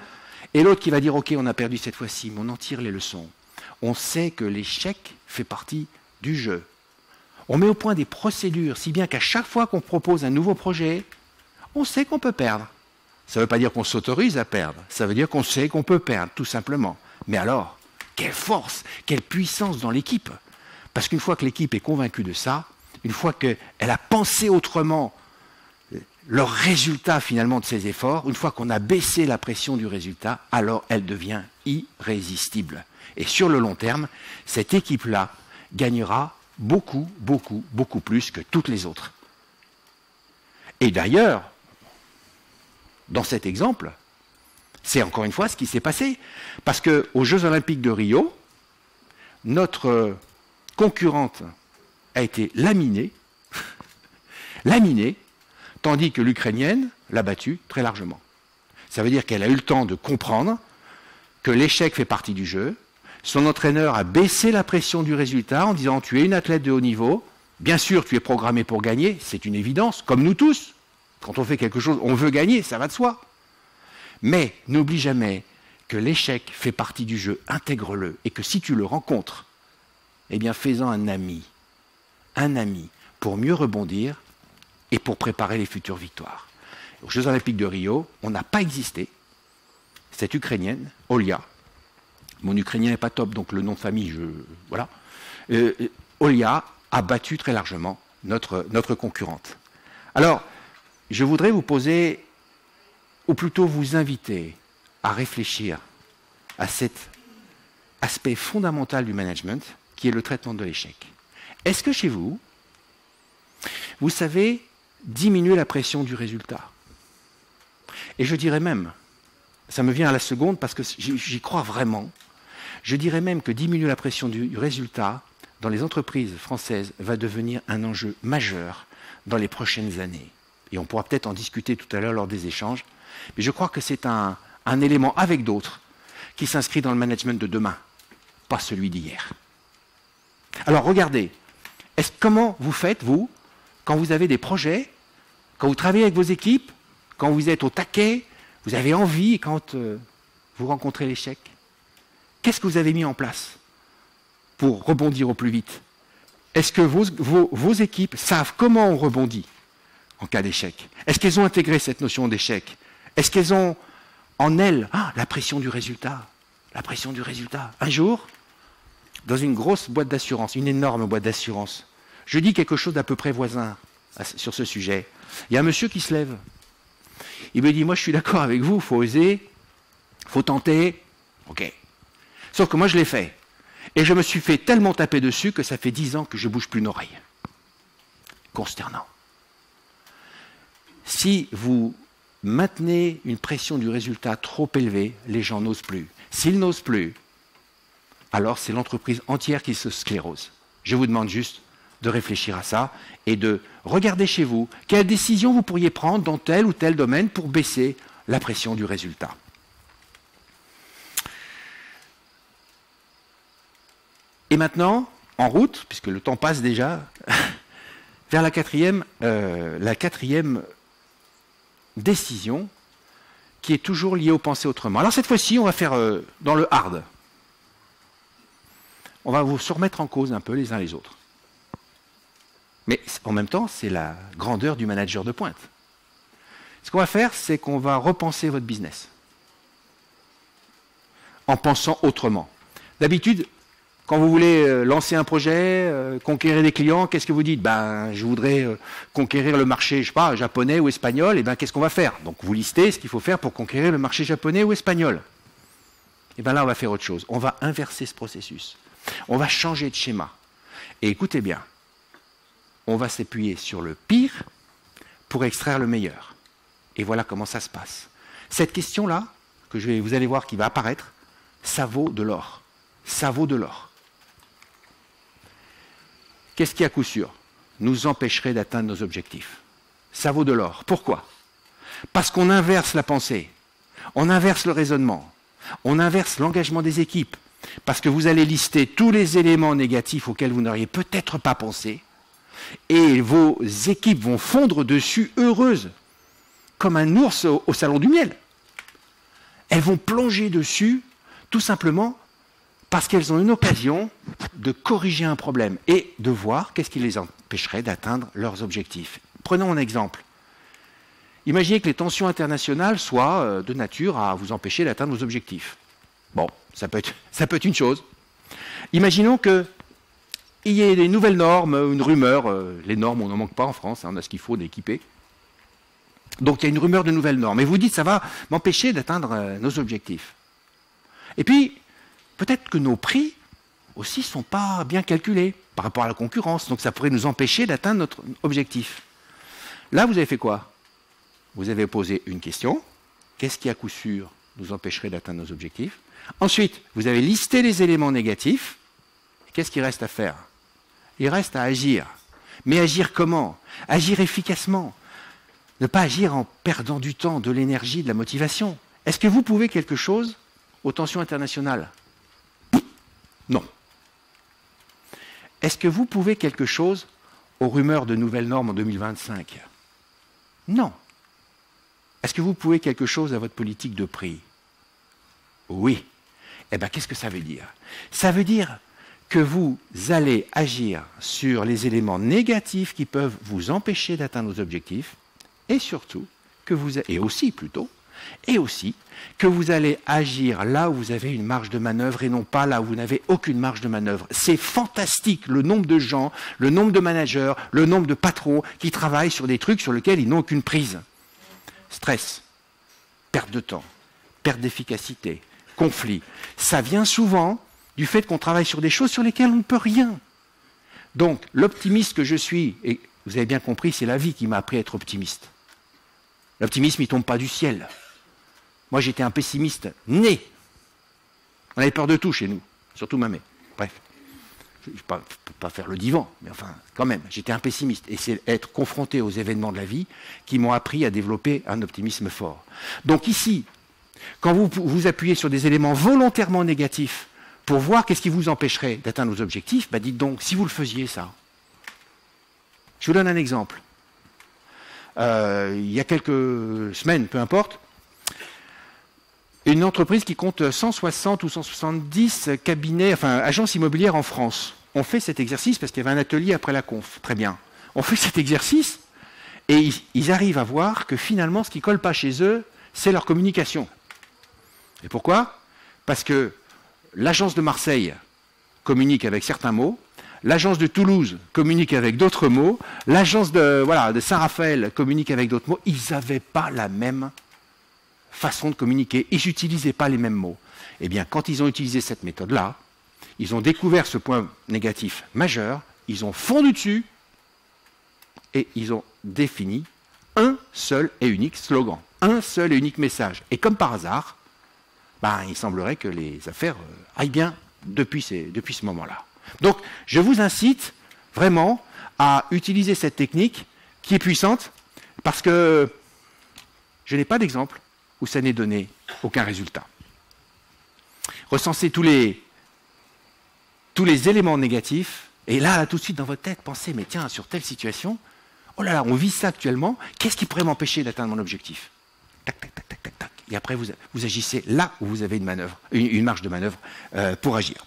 Et l'autre qui va dire « Ok, on a perdu cette fois-ci, mais on en tire les leçons. On sait que l'échec fait partie du jeu. » On met au point des procédures, si bien qu'à chaque fois qu'on propose un nouveau projet, on sait qu'on peut perdre. Ça ne veut pas dire qu'on s'autorise à perdre, ça veut dire qu'on sait qu'on peut perdre, tout simplement. Mais alors, quelle force, quelle puissance dans l'équipe! Parce qu'une fois que l'équipe est convaincue de ça, une fois qu'elle a pensé autrement leur résultat finalement de ses efforts, une fois qu'on a baissé la pression du résultat, alors elle devient irrésistible. Et sur le long terme, cette équipe-là gagnera beaucoup, beaucoup, beaucoup plus que toutes les autres. Et d'ailleurs, dans cet exemple, c'est encore une fois ce qui s'est passé. Parce qu'aux Jeux Olympiques de Rio, notre concurrente a été laminée, tandis que l'Ukrainienne l'a battue très largement. Ça veut dire qu'elle a eu le temps de comprendre que l'échec fait partie du jeu. Son entraîneur a baissé la pression du résultat en disant « Tu es une athlète de haut niveau, bien sûr tu es programmé pour gagner, c'est une évidence, comme nous tous. Quand on fait quelque chose, on veut gagner, ça va de soi. Mais n'oublie jamais que l'échec fait partie du jeu, intègre-le, et que si tu le rencontres, eh bien fais-en un ami, pour mieux rebondir et pour préparer les futures victoires. » Aux Jeux Olympiques de Rio, on n'a pas existé. Cette Ukrainienne, Olia, mon ukrainien n'est pas top, donc le nom de famille, voilà. Olia a battu très largement notre concurrente. Alors, je voudrais vous poser, ou plutôt vous inviter à réfléchir à cet aspect fondamental du management, qui est le traitement de l'échec. Est-ce que chez vous, vous savez diminuer la pression du résultat? Et je dirais même, ça me vient à la seconde parce que j'y crois vraiment, je dirais même que diminuer la pression du résultat dans les entreprises françaises va devenir un enjeu majeur dans les prochaines années. Et on pourra peut-être en discuter tout à l'heure lors des échanges, mais je crois que c'est un élément avec d'autres qui s'inscrit dans le management de demain, pas celui d'hier. Alors regardez, comment vous faites, vous, quand vous avez des projets, quand vous travaillez avec vos équipes, quand vous êtes au taquet, vous avez envie, quand vous rencontrez l'échec? Qu'est-ce que vous avez mis en place pour rebondir au plus vite? Est-ce que vos équipes savent comment on rebondit en cas d'échec? Est-ce qu'elles ont intégré cette notion d'échec? Est-ce qu'elles ont en elles la pression du résultat? La pression du résultat. Un jour, dans une grosse boîte d'assurance, une énorme boîte d'assurance, je dis quelque chose d'à peu près voisin sur ce sujet. Il y a un monsieur qui se lève. Il me dit, moi je suis d'accord avec vous, il faut oser, il faut tenter. Ok. Sauf que moi je l'ai fait. Et je me suis fait tellement taper dessus que ça fait 10 ans que je ne bouge plus une oreille. Consternant. Si vous maintenez une pression du résultat trop élevée, les gens n'osent plus. S'ils n'osent plus, alors c'est l'entreprise entière qui se sclérose. Je vous demande juste de réfléchir à ça et de regarder chez vous quelles décisions vous pourriez prendre dans tel ou tel domaine pour baisser la pression du résultat. Et maintenant, en route, puisque le temps passe déjà, vers la quatrième décision, qui est toujours liée au penser autrement. Alors cette fois-ci, on va faire dans le hard. On va vous se remettre en cause un peu les uns les autres. Mais en même temps, c'est la grandeur du manager de pointe. Ce qu'on va faire, c'est qu'on va repenser votre business. en pensant autrement. D'habitude, quand vous voulez lancer un projet, conquérir des clients, qu'est-ce que vous dites? Ben, je voudrais conquérir le marché, je sais pas, japonais ou espagnol, et ben qu'est-ce qu'on va faire? Donc vous listez ce qu'il faut faire pour conquérir le marché japonais ou espagnol. Et bien là, on va faire autre chose. On va inverser ce processus. On va changer de schéma. Et écoutez bien, on va s'appuyer sur le pire pour extraire le meilleur. Et voilà comment ça se passe. Cette question-là, que vous allez voir qui va apparaître, ça vaut de l'or. Ça vaut de l'or. Qu'est-ce qui, à coup sûr, nous empêcherait d'atteindre nos objectifs? Ça vaut de l'or. Pourquoi? Parce qu'on inverse la pensée, on inverse le raisonnement, on inverse l'engagement des équipes, parce que vous allez lister tous les éléments négatifs auxquels vous n'auriez peut-être pas pensé, et vos équipes vont fondre dessus heureuses, comme un ours au salon du miel. Elles vont plonger dessus, tout simplement parce qu'elles ont une occasion de corriger un problème et de voir qu'est-ce qui les empêcherait d'atteindre leurs objectifs. Prenons un exemple. Imaginez que les tensions internationales soient de nature à vous empêcher d'atteindre vos objectifs. Bon, ça peut être une chose. Imaginons qu'il y ait des nouvelles normes, une rumeur. Les normes, on n'en manque pas en France, on a ce qu'il faut d'équiper. Donc il y a une rumeur de nouvelles normes. Et vous dites, ça va m'empêcher d'atteindre nos objectifs. Et puis, peut-être que nos prix aussi ne sont pas bien calculés par rapport à la concurrence. Donc ça pourrait nous empêcher d'atteindre notre objectif. Là, vous avez fait quoi? Vous avez posé une question. Qu'est-ce qui, à coup sûr, nous empêcherait d'atteindre nos objectifs? Ensuite, vous avez listé les éléments négatifs. Qu'est-ce qu'il reste à faire? Il reste à agir. Mais agir comment? Agir efficacement. Ne pas agir en perdant du temps, de l'énergie, de la motivation. Est-ce que vous pouvez quelque chose aux tensions internationales? Non. Est-ce que vous pouvez quelque chose aux rumeurs de nouvelles normes en 2025? Non. Est-ce que vous pouvez quelque chose à votre politique de prix? Oui. Eh bien, qu'est-ce que ça veut dire? Ça veut dire que vous allez agir sur les éléments négatifs qui peuvent vous empêcher d'atteindre vos objectifs, et surtout, que vous allez agir là où vous avez une marge de manœuvre et non pas là où vous n'avez aucune marge de manœuvre. C'est fantastique le nombre de gens, le nombre de managers, le nombre de patrons qui travaillent sur des trucs sur lesquels ils n'ont aucune prise. Stress, perte de temps, perte d'efficacité, conflit. Ça vient souvent du fait qu'on travaille sur des choses sur lesquelles on ne peut rien. Donc, l'optimiste que je suis, et vous avez bien compris, c'est la vie qui m'a appris à être optimiste. L'optimisme, il ne tombe pas du ciel. Moi, j'étais un pessimiste né. On avait peur de tout chez nous, surtout ma mère. Bref, je ne vais pas faire le divan, mais enfin, quand même, j'étais un pessimiste. Et c'est être confronté aux événements de la vie qui m'ont appris à développer un optimisme fort. Donc ici, quand vous vous appuyez sur des éléments volontairement négatifs pour voir qu'est-ce qui vous empêcherait d'atteindre vos objectifs, bah dites donc, si vous le faisiez, ça. Je vous donne un exemple. Il y a quelques semaines, peu importe, une entreprise qui compte 160 ou 170 cabinets, enfin agences immobilières en France. On fait cet exercice parce qu'il y avait un atelier après la conf. Très bien. On fait cet exercice et ils arrivent à voir que finalement, ce qui ne colle pas chez eux, c'est leur communication. Et pourquoi? Parce que l'agence de Marseille communique avec certains mots, l'agence de Toulouse communique avec d'autres mots, l'agence de Saint-Raphaël communique avec d'autres mots. Ils n'avaient pas la même façon de communiquer. Ils n'utilisaient pas les mêmes mots. Eh bien, quand ils ont utilisé cette méthode-là, ils ont découvert ce point négatif majeur, ils ont fondu dessus et ils ont défini un seul et unique slogan, un seul et unique message. Et comme par hasard, il semblerait que les affaires aillent bien depuis ce moment-là. Donc, je vous incite vraiment à utiliser cette technique qui est puissante parce que je n'ai pas d'exemple où ça n'ait donné aucun résultat. Recensez tous les éléments négatifs et là, tout de suite dans votre tête, pensez, mais tiens, sur telle situation, oh là là, on vit ça actuellement, qu'est-ce qui pourrait m'empêcher d'atteindre mon objectif? Tac, tac, tac, tac, tac, tac. Et après, vous agissez là où vous avez une marge de manœuvre pour agir.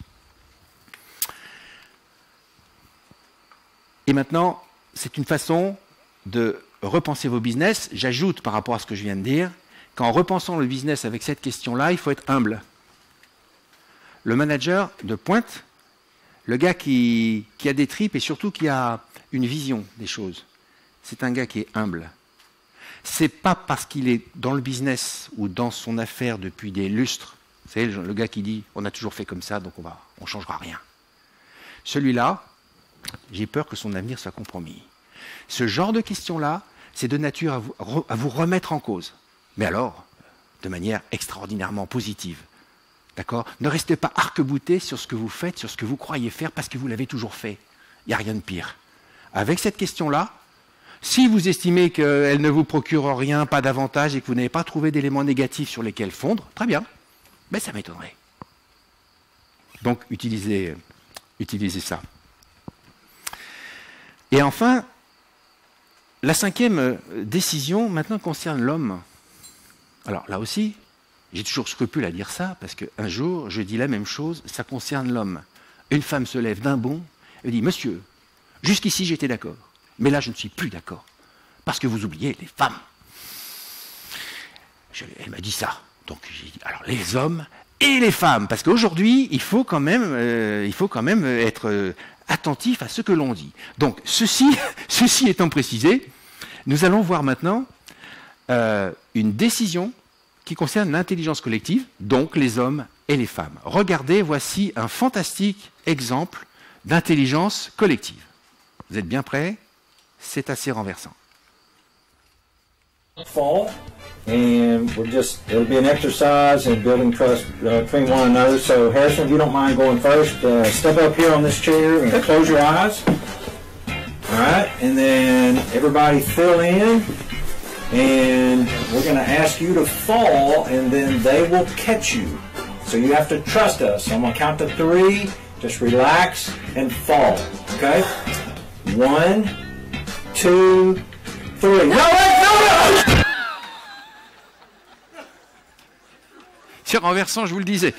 Et maintenant, c'est une façon de repenser vos business. J'ajoute par rapport à ce que je viens de dire, qu'en repensant le business avec cette question-là, il faut être humble. le manager de pointe, le gars qui a des tripes et surtout qui a une vision des choses, c'est un gars qui est humble. C'est pas parce qu'il est dans le business ou dans son affaire depuis des lustres, vous savez, le gars qui dit on a toujours fait comme ça, donc on changera rien. Celui-là, j'ai peur que son avenir soit compromis. Ce genre de questions-là, c'est de nature à vous remettre en cause. Mais alors, de manière extraordinairement positive. D'accord? Ne restez pas arc-bouté sur ce que vous faites, sur ce que vous croyez faire, parce que vous l'avez toujours fait. Il n'y a rien de pire. Avec cette question-là, si vous estimez qu'elle ne vous procure rien, pas d'avantage, et que vous n'avez pas trouvé d'éléments négatifs sur lesquels fondre, très bien. Mais ça m'étonnerait. Donc, utilisez ça. Et enfin, la 5e décision, maintenant, concerne l'homme. Alors, là aussi, j'ai toujours scrupule à dire ça, parce qu'un jour, je dis la même chose, ça concerne l'homme. Une femme se lève d'un bond, et dit « Monsieur, jusqu'ici, j'étais d'accord, mais là, je ne suis plus d'accord, parce que vous oubliez les femmes. » Elle m'a dit ça. Donc, j'ai dit « Alors, les hommes et les femmes, parce qu'aujourd'hui, il faut quand même être attentif à ce que l'on dit. » Donc, ceci étant précisé, nous allons voir maintenant une décision qui concerne l'intelligence collective, donc les hommes et les femmes. Regardez, voici un fantastique exemple d'intelligence collective. Vous êtes bien prêts? C'est assez renversant. Fall, and it'll be an exercise in building trust between one another. So Harrison, if you don't mind going first, step up here on this chair and close your eyes. All right, and then everybody fill in. And we're going to ask you to fall, and then they will catch you. So you have to trust us. So I'm going to count to 3. Just relax and fall. Okay? 1, 2, 3. No! C'est renversant, je vous le disais.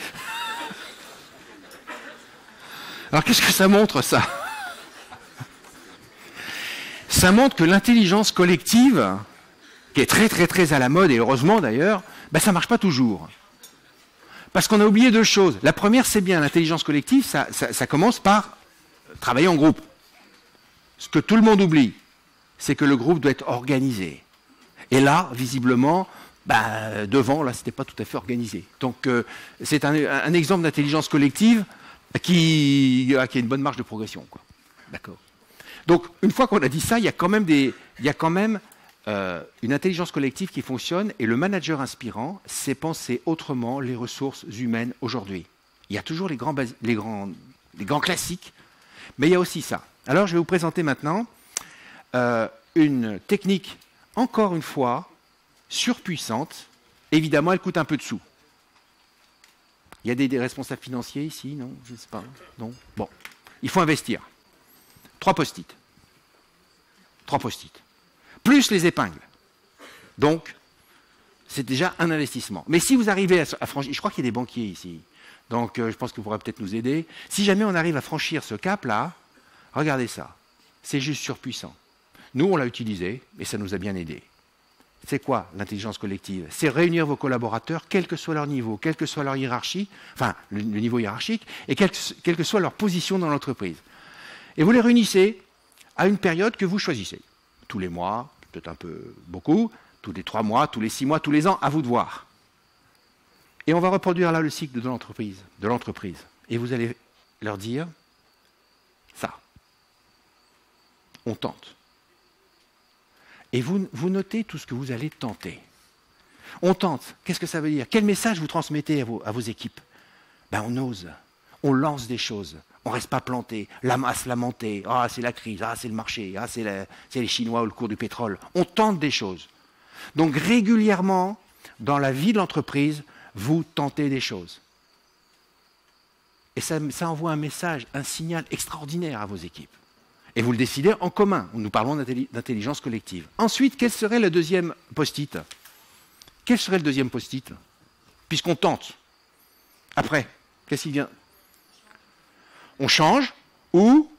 Alors qu'est-ce que ça montre, ça? Ça montre que l'intelligence collective, qui est très très très à la mode, et heureusement d'ailleurs, ça ne marche pas toujours. Parce qu'on a oublié 2 choses. La première, c'est bien, l'intelligence collective, ça commence par travailler en groupe. Ce que tout le monde oublie, c'est que le groupe doit être organisé. Et là, visiblement, devant, là, ce n'était pas tout à fait organisé. Donc, c'est un exemple d'intelligence collective qui a une bonne marge de progression, quoi. D'accord. Donc, une fois qu'on a dit ça, il y a quand même une intelligence collective qui fonctionne, et le manager inspirant sait penser autrement les ressources humaines aujourd'hui. Il y a toujours les grands classiques, mais il y a aussi ça. Alors je vais vous présenter maintenant une technique, encore une fois, surpuissante. Évidemment, elle coûte un peu de sous. Il y a des responsables financiers ici? Non, je ne sais pas. Non. Bon, il faut investir. 3 post-it. 3 post-it. Plus les épingles. Donc, c'est déjà un investissement. Mais si vous arrivez à franchir, je crois qu'il y a des banquiers ici, donc je pense que vous pourrez peut-être nous aider. Si jamais on arrive à franchir ce cap-là, regardez ça. C'est juste surpuissant. Nous, on l'a utilisé, et ça nous a bien aidé. C'est quoi l'intelligence collective? C'est réunir vos collaborateurs, quel que soit leur niveau, quelle que soit leur hiérarchie, enfin, le niveau hiérarchique, et quelle que soit leur position dans l'entreprise. Et vous les réunissez à une période que vous choisissez. Tous les mois, peut-être un peu beaucoup, tous les 3 mois, tous les 6 mois, tous les ans, à vous de voir. Et on va reproduire là le cycle de l'entreprise. Et vous allez leur dire ça. On tente. Et vous notez tout ce que vous allez tenter. On tente. Qu'est-ce que ça veut dire? Quel message vous transmettez à vos équipes? On ose. On lance des choses. On ne reste pas planté, à se lamenter. Ah, c'est la crise, c'est le marché, c'est les Chinois ou le cours du pétrole. On tente des choses. Donc régulièrement, dans la vie de l'entreprise, vous tentez des choses. Et ça envoie un message, un signal extraordinaire à vos équipes. Et vous le décidez en commun. Nous parlons d'intelligence collective. Ensuite, quel serait le deuxième post-it? Quel serait le deuxième post-it? Puisqu'on tente. Après, qu'est-ce qui vient? On change ou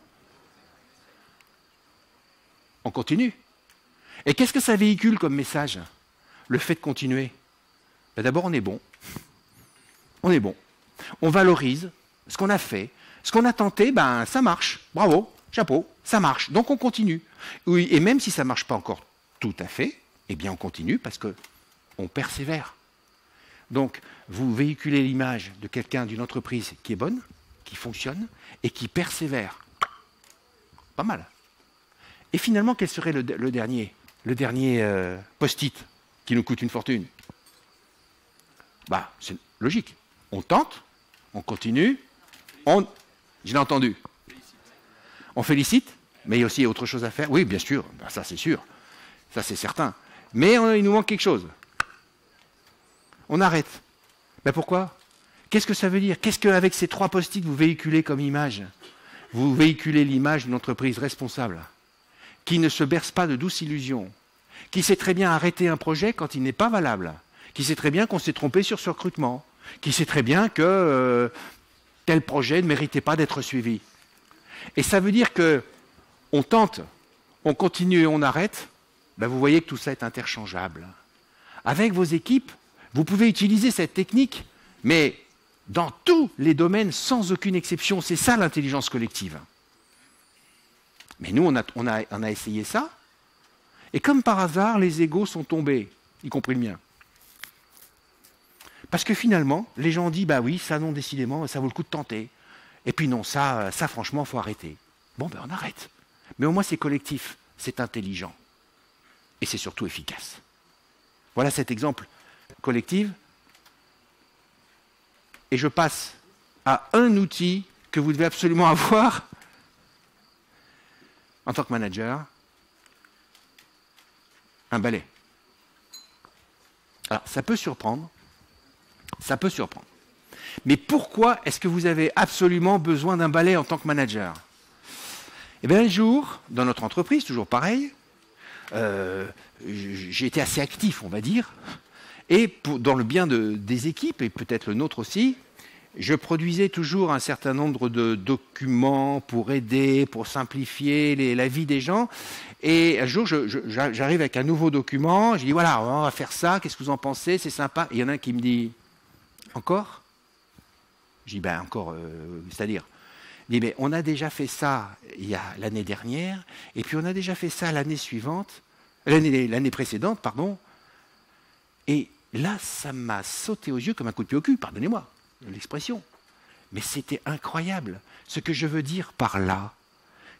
on continue. Et qu'est-ce que ça véhicule comme message? Le fait de continuer. D'abord, on est bon. On est bon. On valorise ce qu'on a fait. Ce qu'on a tenté, ben, ça marche. Bravo, chapeau, ça marche. Donc on continue. Oui, et même si ça ne marche pas encore tout à fait, eh bien on continue parce qu'on persévère. Donc vous véhiculez l'image de quelqu'un, d'une entreprise qui est bonne, qui fonctionne et qui persévère. Pas mal. Et finalement, quel serait le dernier post-it qui nous coûte une fortune? Bah, c'est logique. On tente, on continue, je l'ai entendu. On félicite, mais il y a aussi autre chose à faire. Oui, bien sûr, ben ça c'est sûr, ça c'est certain. Mais il nous manque quelque chose. On arrête. Ben pourquoi? Qu'est-ce que ça veut dire? Qu'est-ce qu'avec ces 3 post-it vous véhiculez comme image? Vous véhiculez l'image d'une entreprise responsable, qui ne se berce pas de douces illusions, qui sait très bien arrêter un projet quand il n'est pas valable, qui sait très bien qu'on s'est trompé sur ce recrutement, qui sait très bien que tel projet ne méritait pas d'être suivi. Et ça veut dire qu'on tente, on continue et on arrête. Ben vous voyez que tout ça est interchangeable. Avec vos équipes, vous pouvez utiliser cette technique, mais dans tous les domaines, sans aucune exception. C'est ça l'intelligence collective. Mais nous, on a essayé ça, et comme par hasard, les égos sont tombés, y compris le mien. Parce que finalement, les gens ont dit, bah oui, ça non, décidément, ça vaut le coup de tenter. Et puis non, ça franchement, il faut arrêter. Bon, ben on arrête. Mais au moins, c'est collectif, c'est intelligent. Et c'est surtout efficace. Voilà cet exemple collectif. Et je passe à un outil que vous devez absolument avoir en tant que manager, un balai. Alors, ça peut surprendre. Ça peut surprendre. Mais pourquoi est-ce que vous avez absolument besoin d'un balai en tant que manager? Eh bien, un jour, dans notre entreprise, toujours pareil, j'ai été assez actif, on va dire, et dans le bien des équipes, et peut-être le nôtre aussi, je produisais toujours un certain nombre de documents pour aider, pour simplifier la vie des gens. Et un jour, j'arrive avec un nouveau document, je dis voilà, on va faire ça, qu'est-ce que vous en pensez, c'est sympa. Et il y en a un qui me dit encore? Je dis ben encore, c'est-à-dire, il dit mais on a déjà fait ça il y a l'année dernière, et puis on a déjà fait ça l'année suivante, l'année précédente, pardon. Et là, ça m'a sauté aux yeux comme un coup de pied au cul, pardonnez-moi l'expression. Mais c'était incroyable. Ce que je veux dire par là,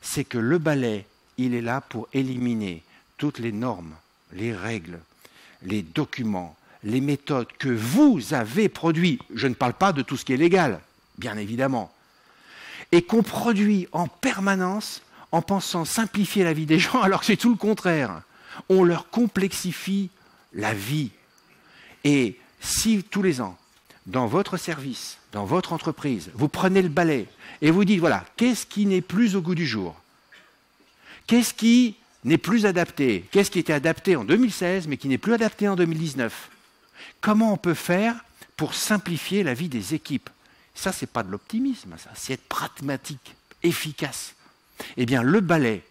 c'est que le balai, il est là pour éliminer toutes les normes, les règles, les documents, les méthodes que vous avez produits. Je ne parle pas de tout ce qui est légal, bien évidemment. Et qu'on produit en permanence en pensant simplifier la vie des gens, alors que c'est tout le contraire. On leur complexifie la vie. Et si tous les ans, dans votre service, dans votre entreprise, vous prenez le balai et vous dites, voilà, qu'est-ce qui n'est plus au goût du jour? Qu'est-ce qui n'est plus adapté? Qu'est-ce qui était adapté en 2016, mais qui n'est plus adapté en 2019? Comment on peut faire pour simplifier la vie des équipes? Ça, ce n'est pas de l'optimisme, ça, c'est être pragmatique, efficace. Eh bien, le balai,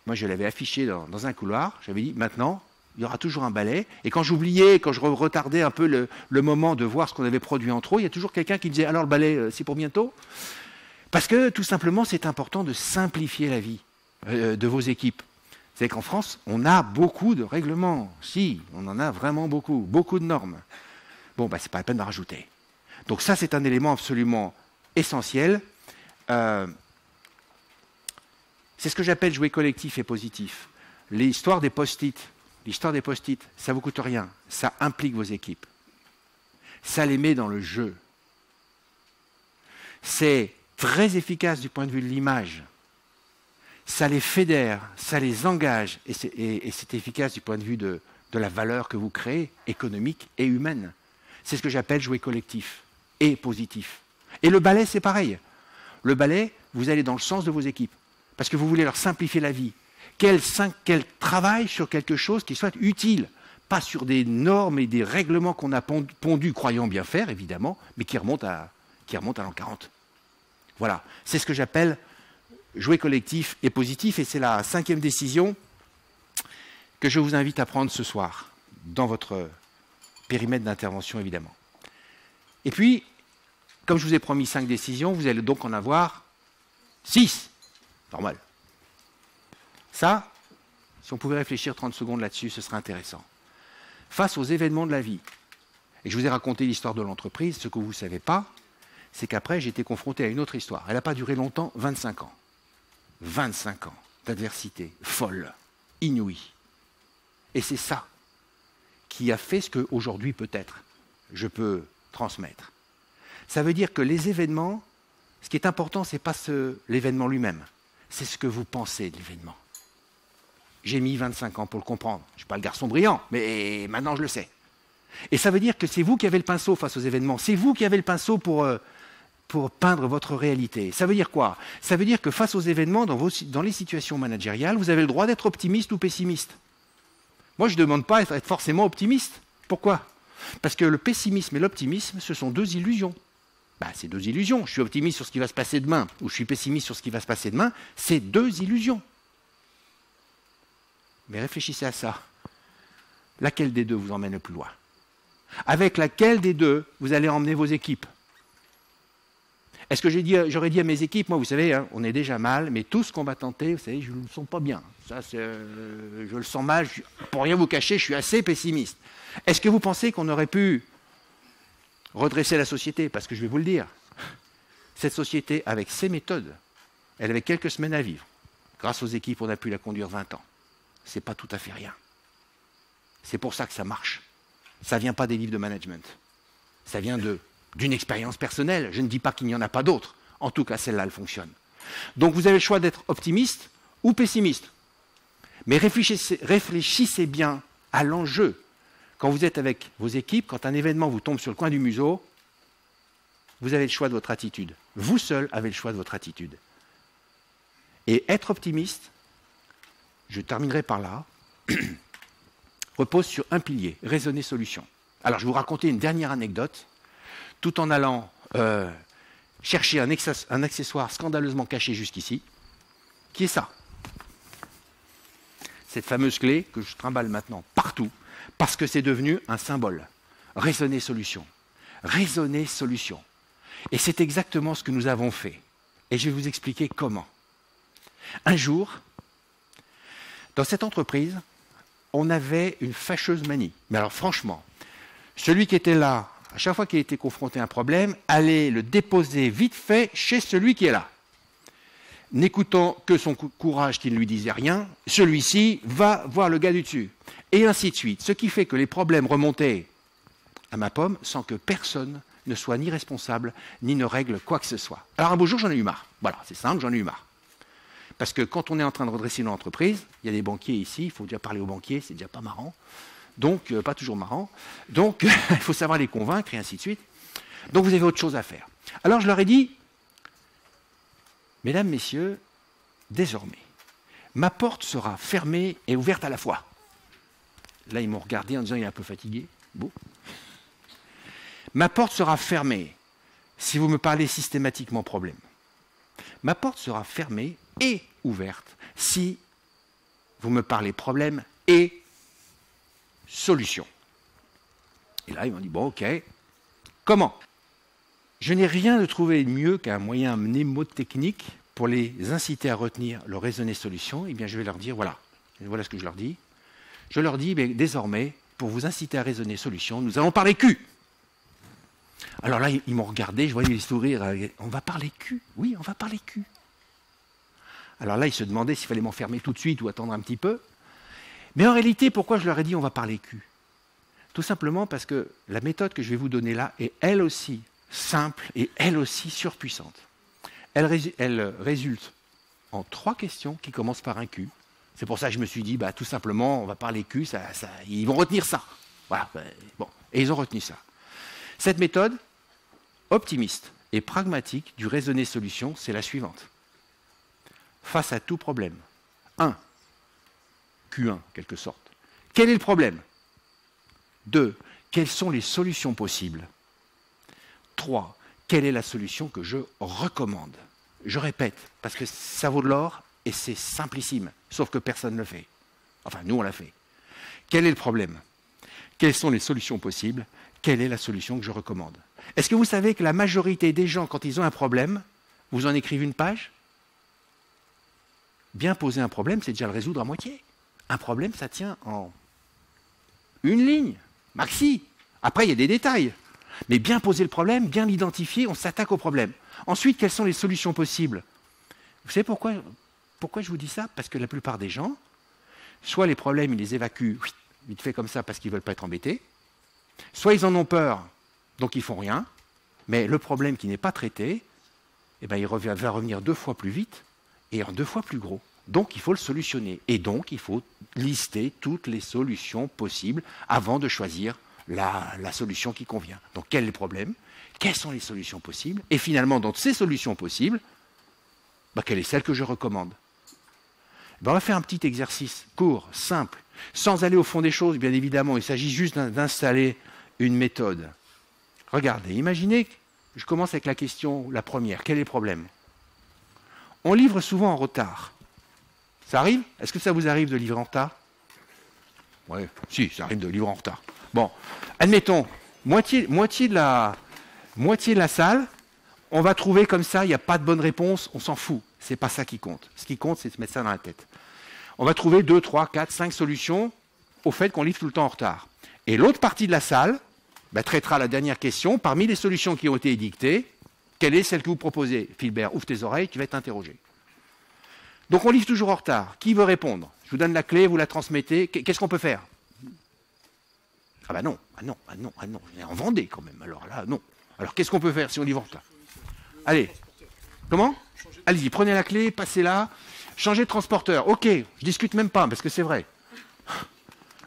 moi je l'avais affiché dans un couloir, j'avais dit, maintenant, il y aura toujours un balai. Et quand j'oubliais, quand je retardais un peu le moment de voir ce qu'on avait produit en trop, il y a toujours quelqu'un qui me disait « Alors le balai, c'est pour bientôt ?» Parce que tout simplement, c'est important de simplifier la vie de vos équipes. C'est qu'en France, on a beaucoup de règlements. Si, on en a vraiment beaucoup de normes. Bon, bah, c'est pas la peine d'en rajouter. Donc ça, c'est un élément absolument essentiel. C'est ce que j'appelle jouer collectif et positif. L'histoire des post-it. L'histoire des post-it, ça ne vous coûte rien. Ça implique vos équipes. Ça les met dans le jeu. C'est très efficace du point de vue de l'image. Ça les fédère, ça les engage. Et c'est efficace du point de vue de la valeur que vous créez, économique et humaine. C'est ce que j'appelle jouer collectif et positif. Et le balai, c'est pareil. Le balai, vous allez dans le sens de vos équipes. Parce que vous voulez leur simplifier la vie. Qu'elles travaillent sur quelque chose qui soit utile, pas sur des normes et des règlements qu'on a pondus, croyant bien faire, évidemment, mais qui remontent à l'an 40. Voilà, c'est ce que j'appelle jouer collectif et positif, et c'est la 5e décision que je vous invite à prendre ce soir, dans votre périmètre d'intervention, évidemment. Et puis, comme je vous ai promis 5 décisions, vous allez donc en avoir 6. Normal. Ça, si on pouvait réfléchir 30 secondes là-dessus, ce serait intéressant. Face aux événements de la vie, et je vous ai raconté l'histoire de l'entreprise, ce que vous ne savez pas, c'est qu'après, j'ai été confronté à une autre histoire. Elle n'a pas duré longtemps, 25 ans. 25 ans d'adversité folle, inouïe. Et c'est ça qui a fait ce qu'aujourd'hui, peut-être, je peux transmettre. Ça veut dire que les événements, ce qui est important, ce n'est pas l'événement lui-même, c'est ce que vous pensez de l'événement. J'ai mis 25 ans pour le comprendre. Je ne suis pas le garçon brillant, mais maintenant je le sais. Et ça veut dire que c'est vous qui avez le pinceau face aux événements. C'est vous qui avez le pinceau pour peindre votre réalité. Ça veut dire quoi? Ça veut dire que face aux événements, dans les situations managériales, vous avez le droit d'être optimiste ou pessimiste. Moi, je ne demande pas à être forcément optimiste. Pourquoi? Parce que le pessimisme et l'optimisme, ce sont 2 illusions. C'est 2 illusions. Je suis optimiste sur ce qui va se passer demain, ou je suis pessimiste sur ce qui va se passer demain. C'est 2 illusions. Mais réfléchissez à ça. Laquelle des 2 vous emmène le plus loin? Avec laquelle des 2 vous allez emmener vos équipes? Est-ce que j'aurais dit à mes équipes, moi, vous savez, hein, on est déjà mal, mais tout ce qu'on va tenter, vous savez, je ne le sens pas bien. Ça, je le sens mal. Pour rien vous cacher, je suis assez pessimiste. Est-ce que vous pensez qu'on aurait pu redresser la société? Parce que je vais vous le dire, cette société, avec ses méthodes, elle avait quelques semaines à vivre. Grâce aux équipes, on a pu la conduire 20 ans. Ce n'est pas tout à fait rien. C'est pour ça que ça marche. Ça ne vient pas des livres de management. Ça vient d'une expérience personnelle. Je ne dis pas qu'il n'y en a pas d'autres. En tout cas, celle-là, elle fonctionne. Donc, vous avez le choix d'être optimiste ou pessimiste. Mais réfléchissez bien à l'enjeu. Quand vous êtes avec vos équipes, quand un événement vous tombe sur le coin du museau, vous avez le choix de votre attitude. Vous seul avez le choix de votre attitude. Et être optimiste, je terminerai par là, repose sur un pilier, raisonner solution. Alors, je vais vous raconter une dernière anecdote, tout en allant chercher un accessoire scandaleusement caché jusqu'ici, qui est ça. Cette fameuse clé que je trimballe maintenant partout, parce que c'est devenu un symbole. Raisonner solution. Raisonner solution. Et c'est exactement ce que nous avons fait. Et je vais vous expliquer comment. Un jour, dans cette entreprise, on avait une fâcheuse manie. Mais alors franchement, celui qui était là, à chaque fois qu'il était confronté à un problème, allait le déposer vite fait chez celui qui est là. N'écoutant que son courage qui ne lui disait rien, celui-ci va voir le gars du dessus. Et ainsi de suite. Ce qui fait que les problèmes remontaient à ma pomme sans que personne ne soit ni responsable, ni ne règle quoi que ce soit. Alors un beau jour, j'en ai eu marre. Voilà, c'est simple, j'en ai eu marre. Parce que quand on est en train de redresser une entreprise, il y a des banquiers ici, il faut déjà parler aux banquiers, c'est déjà pas marrant. Donc, pas toujours marrant. Donc, il faut savoir les convaincre et ainsi de suite. Donc, vous avez autre chose à faire. Alors, je leur ai dit, mesdames, messieurs, désormais, ma porte sera fermée et ouverte à la fois. Là, ils m'ont regardé en disant, il est un peu fatigué. Bon. Ma porte sera fermée si vous me parlez systématiquement problème. Ma porte sera fermée et ouverte si vous me parlez problème et solution. Et là, ils m'ont dit, bon, ok, comment? Je n'ai rien de trouvé de mieux qu'un moyen mnémotechnique pour les inciter à retenir le raisonner solution. Eh bien, je vais leur dire, voilà ce que je leur dis. Je leur dis, mais désormais, pour vous inciter à raisonner solution, nous allons parler cul. Alors là, ils m'ont regardé, je voyais les sourires. On va parler cul? Oui, on va parler cul. Alors là, ils se demandaient s'il fallait m'enfermer tout de suite ou attendre un petit peu. Mais en réalité, pourquoi je leur ai dit on va parler cul? Tout simplement parce que la méthode que je vais vous donner là est elle aussi simple et elle aussi surpuissante. Elle résulte en 3 questions qui commencent par un Q. C'est pour ça que je me suis dit, tout simplement, on va parler cul, ils vont retenir ça. Voilà, bon. Et ils ont retenu ça. Cette méthode, optimiste et pragmatique du raisonner solution, c'est la suivante. Face à tout problème, Q1, quelque sorte. Quel est le problème? 2. Quelles sont les solutions possibles? 3. Quelle est la solution que je recommande? Je répète, parce que ça vaut de l'or et c'est simplissime, sauf que personne ne le fait. Enfin, nous, on l'a fait. Quel est le problème? Quelles sont les solutions possibles? quelle est la solution que je recommande. Est-ce que vous savez que la majorité des gens, quand ils ont un problème, vous en écrivez une page? Bien poser un problème, c'est déjà le résoudre à moitié. Un problème, ça tient en une ligne, maxi. Après, il y a des détails. Mais bien poser le problème, bien l'identifier, on s'attaque au problème. Ensuite, quelles sont les solutions possibles? Vous savez pourquoi je vous dis ça? Parce que la plupart des gens, soit les problèmes, ils les évacuent vite fait comme ça parce qu'ils ne veulent pas être embêtés, soit ils en ont peur, donc ils ne font rien, mais le problème qui n'est pas traité, eh ben, va revenir 2 fois plus vite et en 2 fois plus gros. Donc il faut le solutionner. Et donc il faut lister toutes les solutions possibles avant de choisir la solution qui convient. Donc quel est le problème? Quelles sont les solutions possibles? Et finalement, dans ces solutions possibles, quelle est celle que je recommande? On va faire un petit exercice court, simple, sans aller au fond des choses, bien évidemment. Il s'agit juste d'installer une méthode. Regardez, imaginez que je commence avec la question, la première. Quel est le problème? On livre souvent en retard. Ça arrive? Est-ce que ça vous arrive de livrer en retard? Oui, si, ça arrive de livrer en retard. Bon, admettons, moitié de la salle, on va trouver comme ça, il n'y a pas de bonne réponse, on s'en fout. C'est pas ça qui compte. Ce qui compte, c'est de se mettre ça dans la tête. On va trouver 2, 3, 4, 5 solutions au fait qu'on livre tout le temps en retard. Et l'autre partie de la salle traitera la dernière question. Parmi les solutions qui ont été édictées, quelle est celle que vous proposez? Philbert, ouvre tes oreilles, tu vas être interrogé. Donc on livre toujours en retard. Qui veut répondre? Je vous donne la clé, vous la transmettez. Qu'est-ce qu'on peut faire? Ah non. On est en Vendée quand même. Alors là, non. Alors qu'est-ce qu'on peut faire si on livre en retard? Allez. Comment? Allez-y, prenez la clé, passez-la. Changez de transporteur. Ok, je discute même pas, parce que c'est vrai.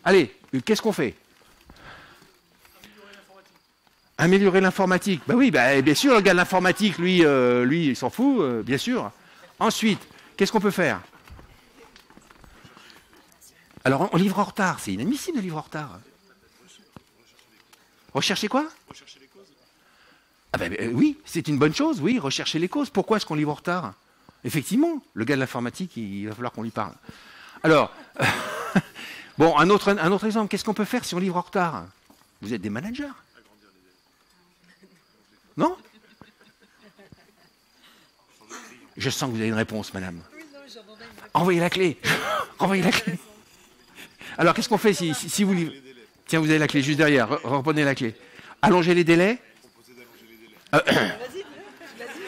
Allez, qu'est-ce qu'on fait? Améliorer l'informatique. Oui, bien sûr, le gars de l'informatique, lui, il s'en fout, bien sûr. Ensuite, qu'est-ce qu'on peut faire? Alors, on livre en retard. C'est inadmissible de livrer en retard. Rechercher quoi? Rechercher les causes. Oui, c'est une bonne chose, oui, rechercher les causes. Pourquoi est-ce qu'on livre en retard? Effectivement, le gars de l'informatique, il va falloir qu'on lui parle. Alors, bon, un autre exemple, qu'est-ce qu'on peut faire si on livre en retard? Vous êtes des managers? Non? Je sens que vous avez une réponse, madame. Envoyez la clé. Renvoyez la clé. Alors, qu'est-ce qu'on fait si vous livrez? Tiens, vous avez la clé juste derrière. Reprenez la clé. Allonger les délais?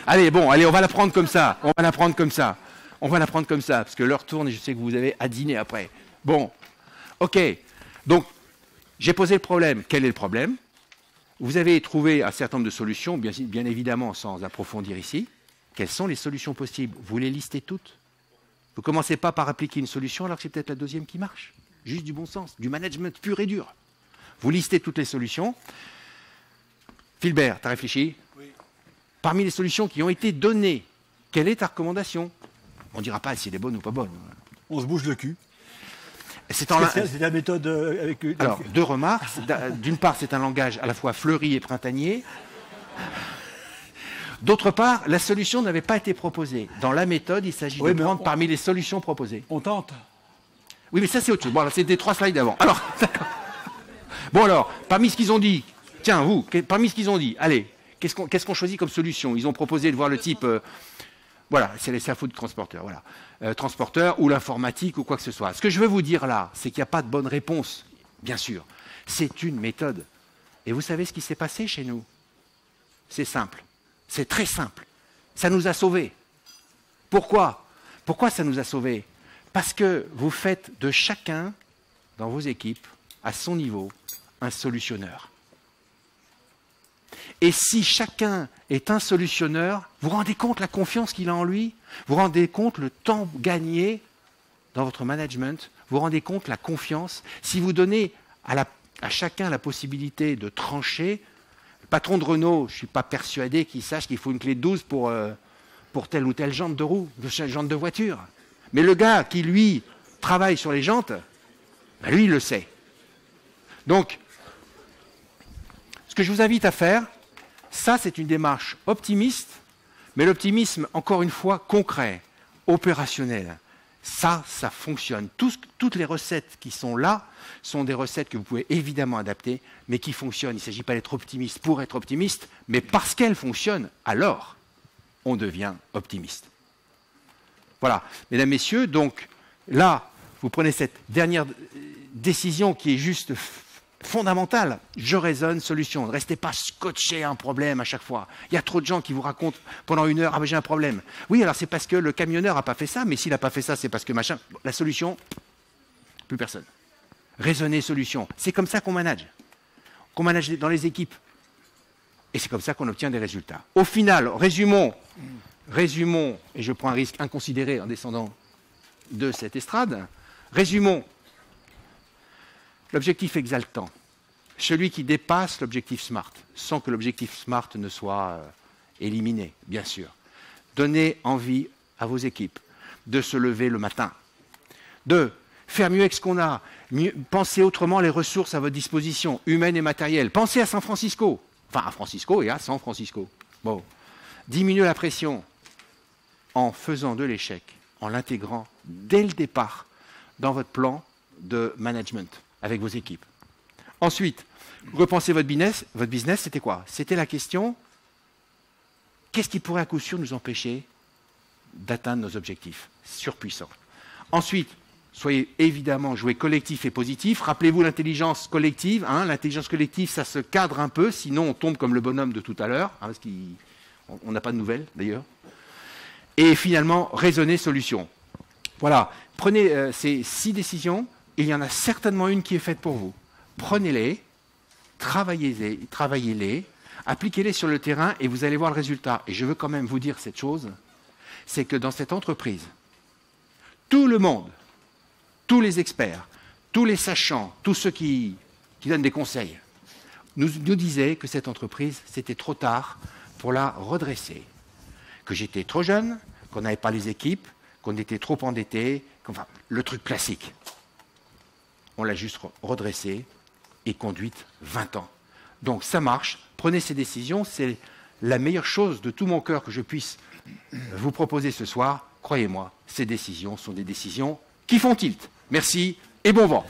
Allez, on va la prendre comme ça. On va la prendre comme ça, parce que l'heure tourne et je sais que vous avez à dîner après. Bon, ok. Donc, j'ai posé le problème. Quel est le problème? Vous avez trouvé un certain nombre de solutions, bien évidemment, sans approfondir ici. Quelles sont les solutions possibles? Vous les listez toutes. Vous ne commencez pas par appliquer une solution alors que c'est peut-être la deuxième qui marche. Juste du bon sens, du management pur et dur. Vous listez toutes les solutions. Philbert, tu as réfléchi? Oui. Parmi les solutions qui ont été données, quelle est ta recommandation? On ne dira pas si elle est bonne ou pas bonne. On se bouge le cul. C'est la méthode avec... Alors, 2 remarques. D'une part, c'est un langage à la fois fleuri et printanier. D'autre part, la solution n'avait pas été proposée. Dans la méthode, il s'agit de prendre parmi les solutions proposées. On tente. Oui, mais ça, c'est autre chose. Bon, alors, c'est des 3 slides d'avant. Alors, d'accord. Bon, alors, parmi ce qu'ils ont dit, tiens, vous, parmi ce qu'ils ont dit, allez, qu'est-ce qu'on choisit comme solution? Ils ont proposé de voir le type... voilà, c'est la faute du transporteur, voilà. Transporteur ou l'informatique ou quoi que ce soit. Ce que je veux vous dire là, c'est qu'il n'y a pas de bonne réponse, bien sûr. C'est une méthode. Et vous savez ce qui s'est passé chez nous? C'est simple. C'est très simple. Ça nous a sauvés. Pourquoi? Pourquoi ça nous a sauvés? Parce que vous faites de chacun, dans vos équipes, à son niveau, un solutionneur. Et si chacun est un solutionneur, vous vous rendez compte la confiance qu'il a en lui? Vous vous rendez compte le temps gagné dans votre management? Vous vous rendez compte la confiance? Si vous donnez à chacun la possibilité de trancher, le patron de Renault, je ne suis pas persuadé qu'il sache qu'il faut une clé de 12 pour telle ou telle jante de roue, jante de voiture. Mais le gars qui, lui, travaille sur les jantes, lui, il le sait. Donc, ce que je vous invite à faire, ça, c'est une démarche optimiste, mais l'optimisme, encore une fois, concret, opérationnel. Ça fonctionne. Toutes les recettes qui sont là sont des recettes que vous pouvez évidemment adapter, mais qui fonctionnent. Il ne s'agit pas d'être optimiste pour être optimiste, mais parce qu'elles fonctionnent, alors on devient optimiste. Voilà, mesdames, messieurs, donc là, vous prenez cette dernière décision qui est juste fondamentale. Je raisonne, solution. Ne restez pas scotché à un problème à chaque fois. Il y a trop de gens qui vous racontent pendant 1 heure, ah ben j'ai un problème. Oui, alors c'est parce que le camionneur n'a pas fait ça, mais s'il n'a pas fait ça, c'est parce que machin. La solution, plus personne. Raisonner, solution. C'est comme ça qu'on manage. Qu'on manage dans les équipes. Et c'est comme ça qu'on obtient des résultats. Au final, résumons, et je prends un risque inconsidéré en descendant de cette estrade, résumons l'objectif exaltant, celui qui dépasse l'objectif SMART, sans que l'objectif SMART ne soit éliminé, bien sûr. Donnez envie à vos équipes de se lever le matin, de faire mieux avec ce qu'on a, pensez autrement les ressources à votre disposition, humaines et matérielles. Pensez à San Francisco, enfin à Francisco et à San Francisco. Bon. Diminuez la pression en faisant de l'échec, en l'intégrant dès le départ dans votre plan de management avec vos équipes. Ensuite, repensez votre business. Votre business, c'était quoi? C'était la question, qu'est-ce qui pourrait à coup sûr nous empêcher d'atteindre nos objectifs? Surpuissant. Ensuite, soyez évidemment, jouez collectif et positif. Rappelez-vous l'intelligence collective. Hein, l'intelligence collective, ça se cadre un peu, sinon on tombe comme le bonhomme de tout à l'heure, hein, parce qu'on n'a pas de nouvelles d'ailleurs. Et finalement, raisonnez solution. Voilà, prenez ces 6 décisions, il y en a certainement une qui est faite pour vous. Prenez-les, travaillez-les, appliquez-les sur le terrain et vous allez voir le résultat. Et je veux quand même vous dire cette chose, c'est que dans cette entreprise, tout le monde, tous les experts, tous les sachants, tous ceux qui donnent des conseils, nous disaient que cette entreprise, c'était trop tard pour la redresser. Que j'étais trop jeune, qu'on n'avait pas les équipes, qu'on était trop endetté, enfin, le truc classique. On l'a juste redressée et conduite 20 ans. Donc ça marche, prenez ces décisions, c'est la meilleure chose de tout mon cœur que je puisse vous proposer ce soir. Croyez-moi, ces décisions sont des décisions qui font tilt. Merci et bon vent.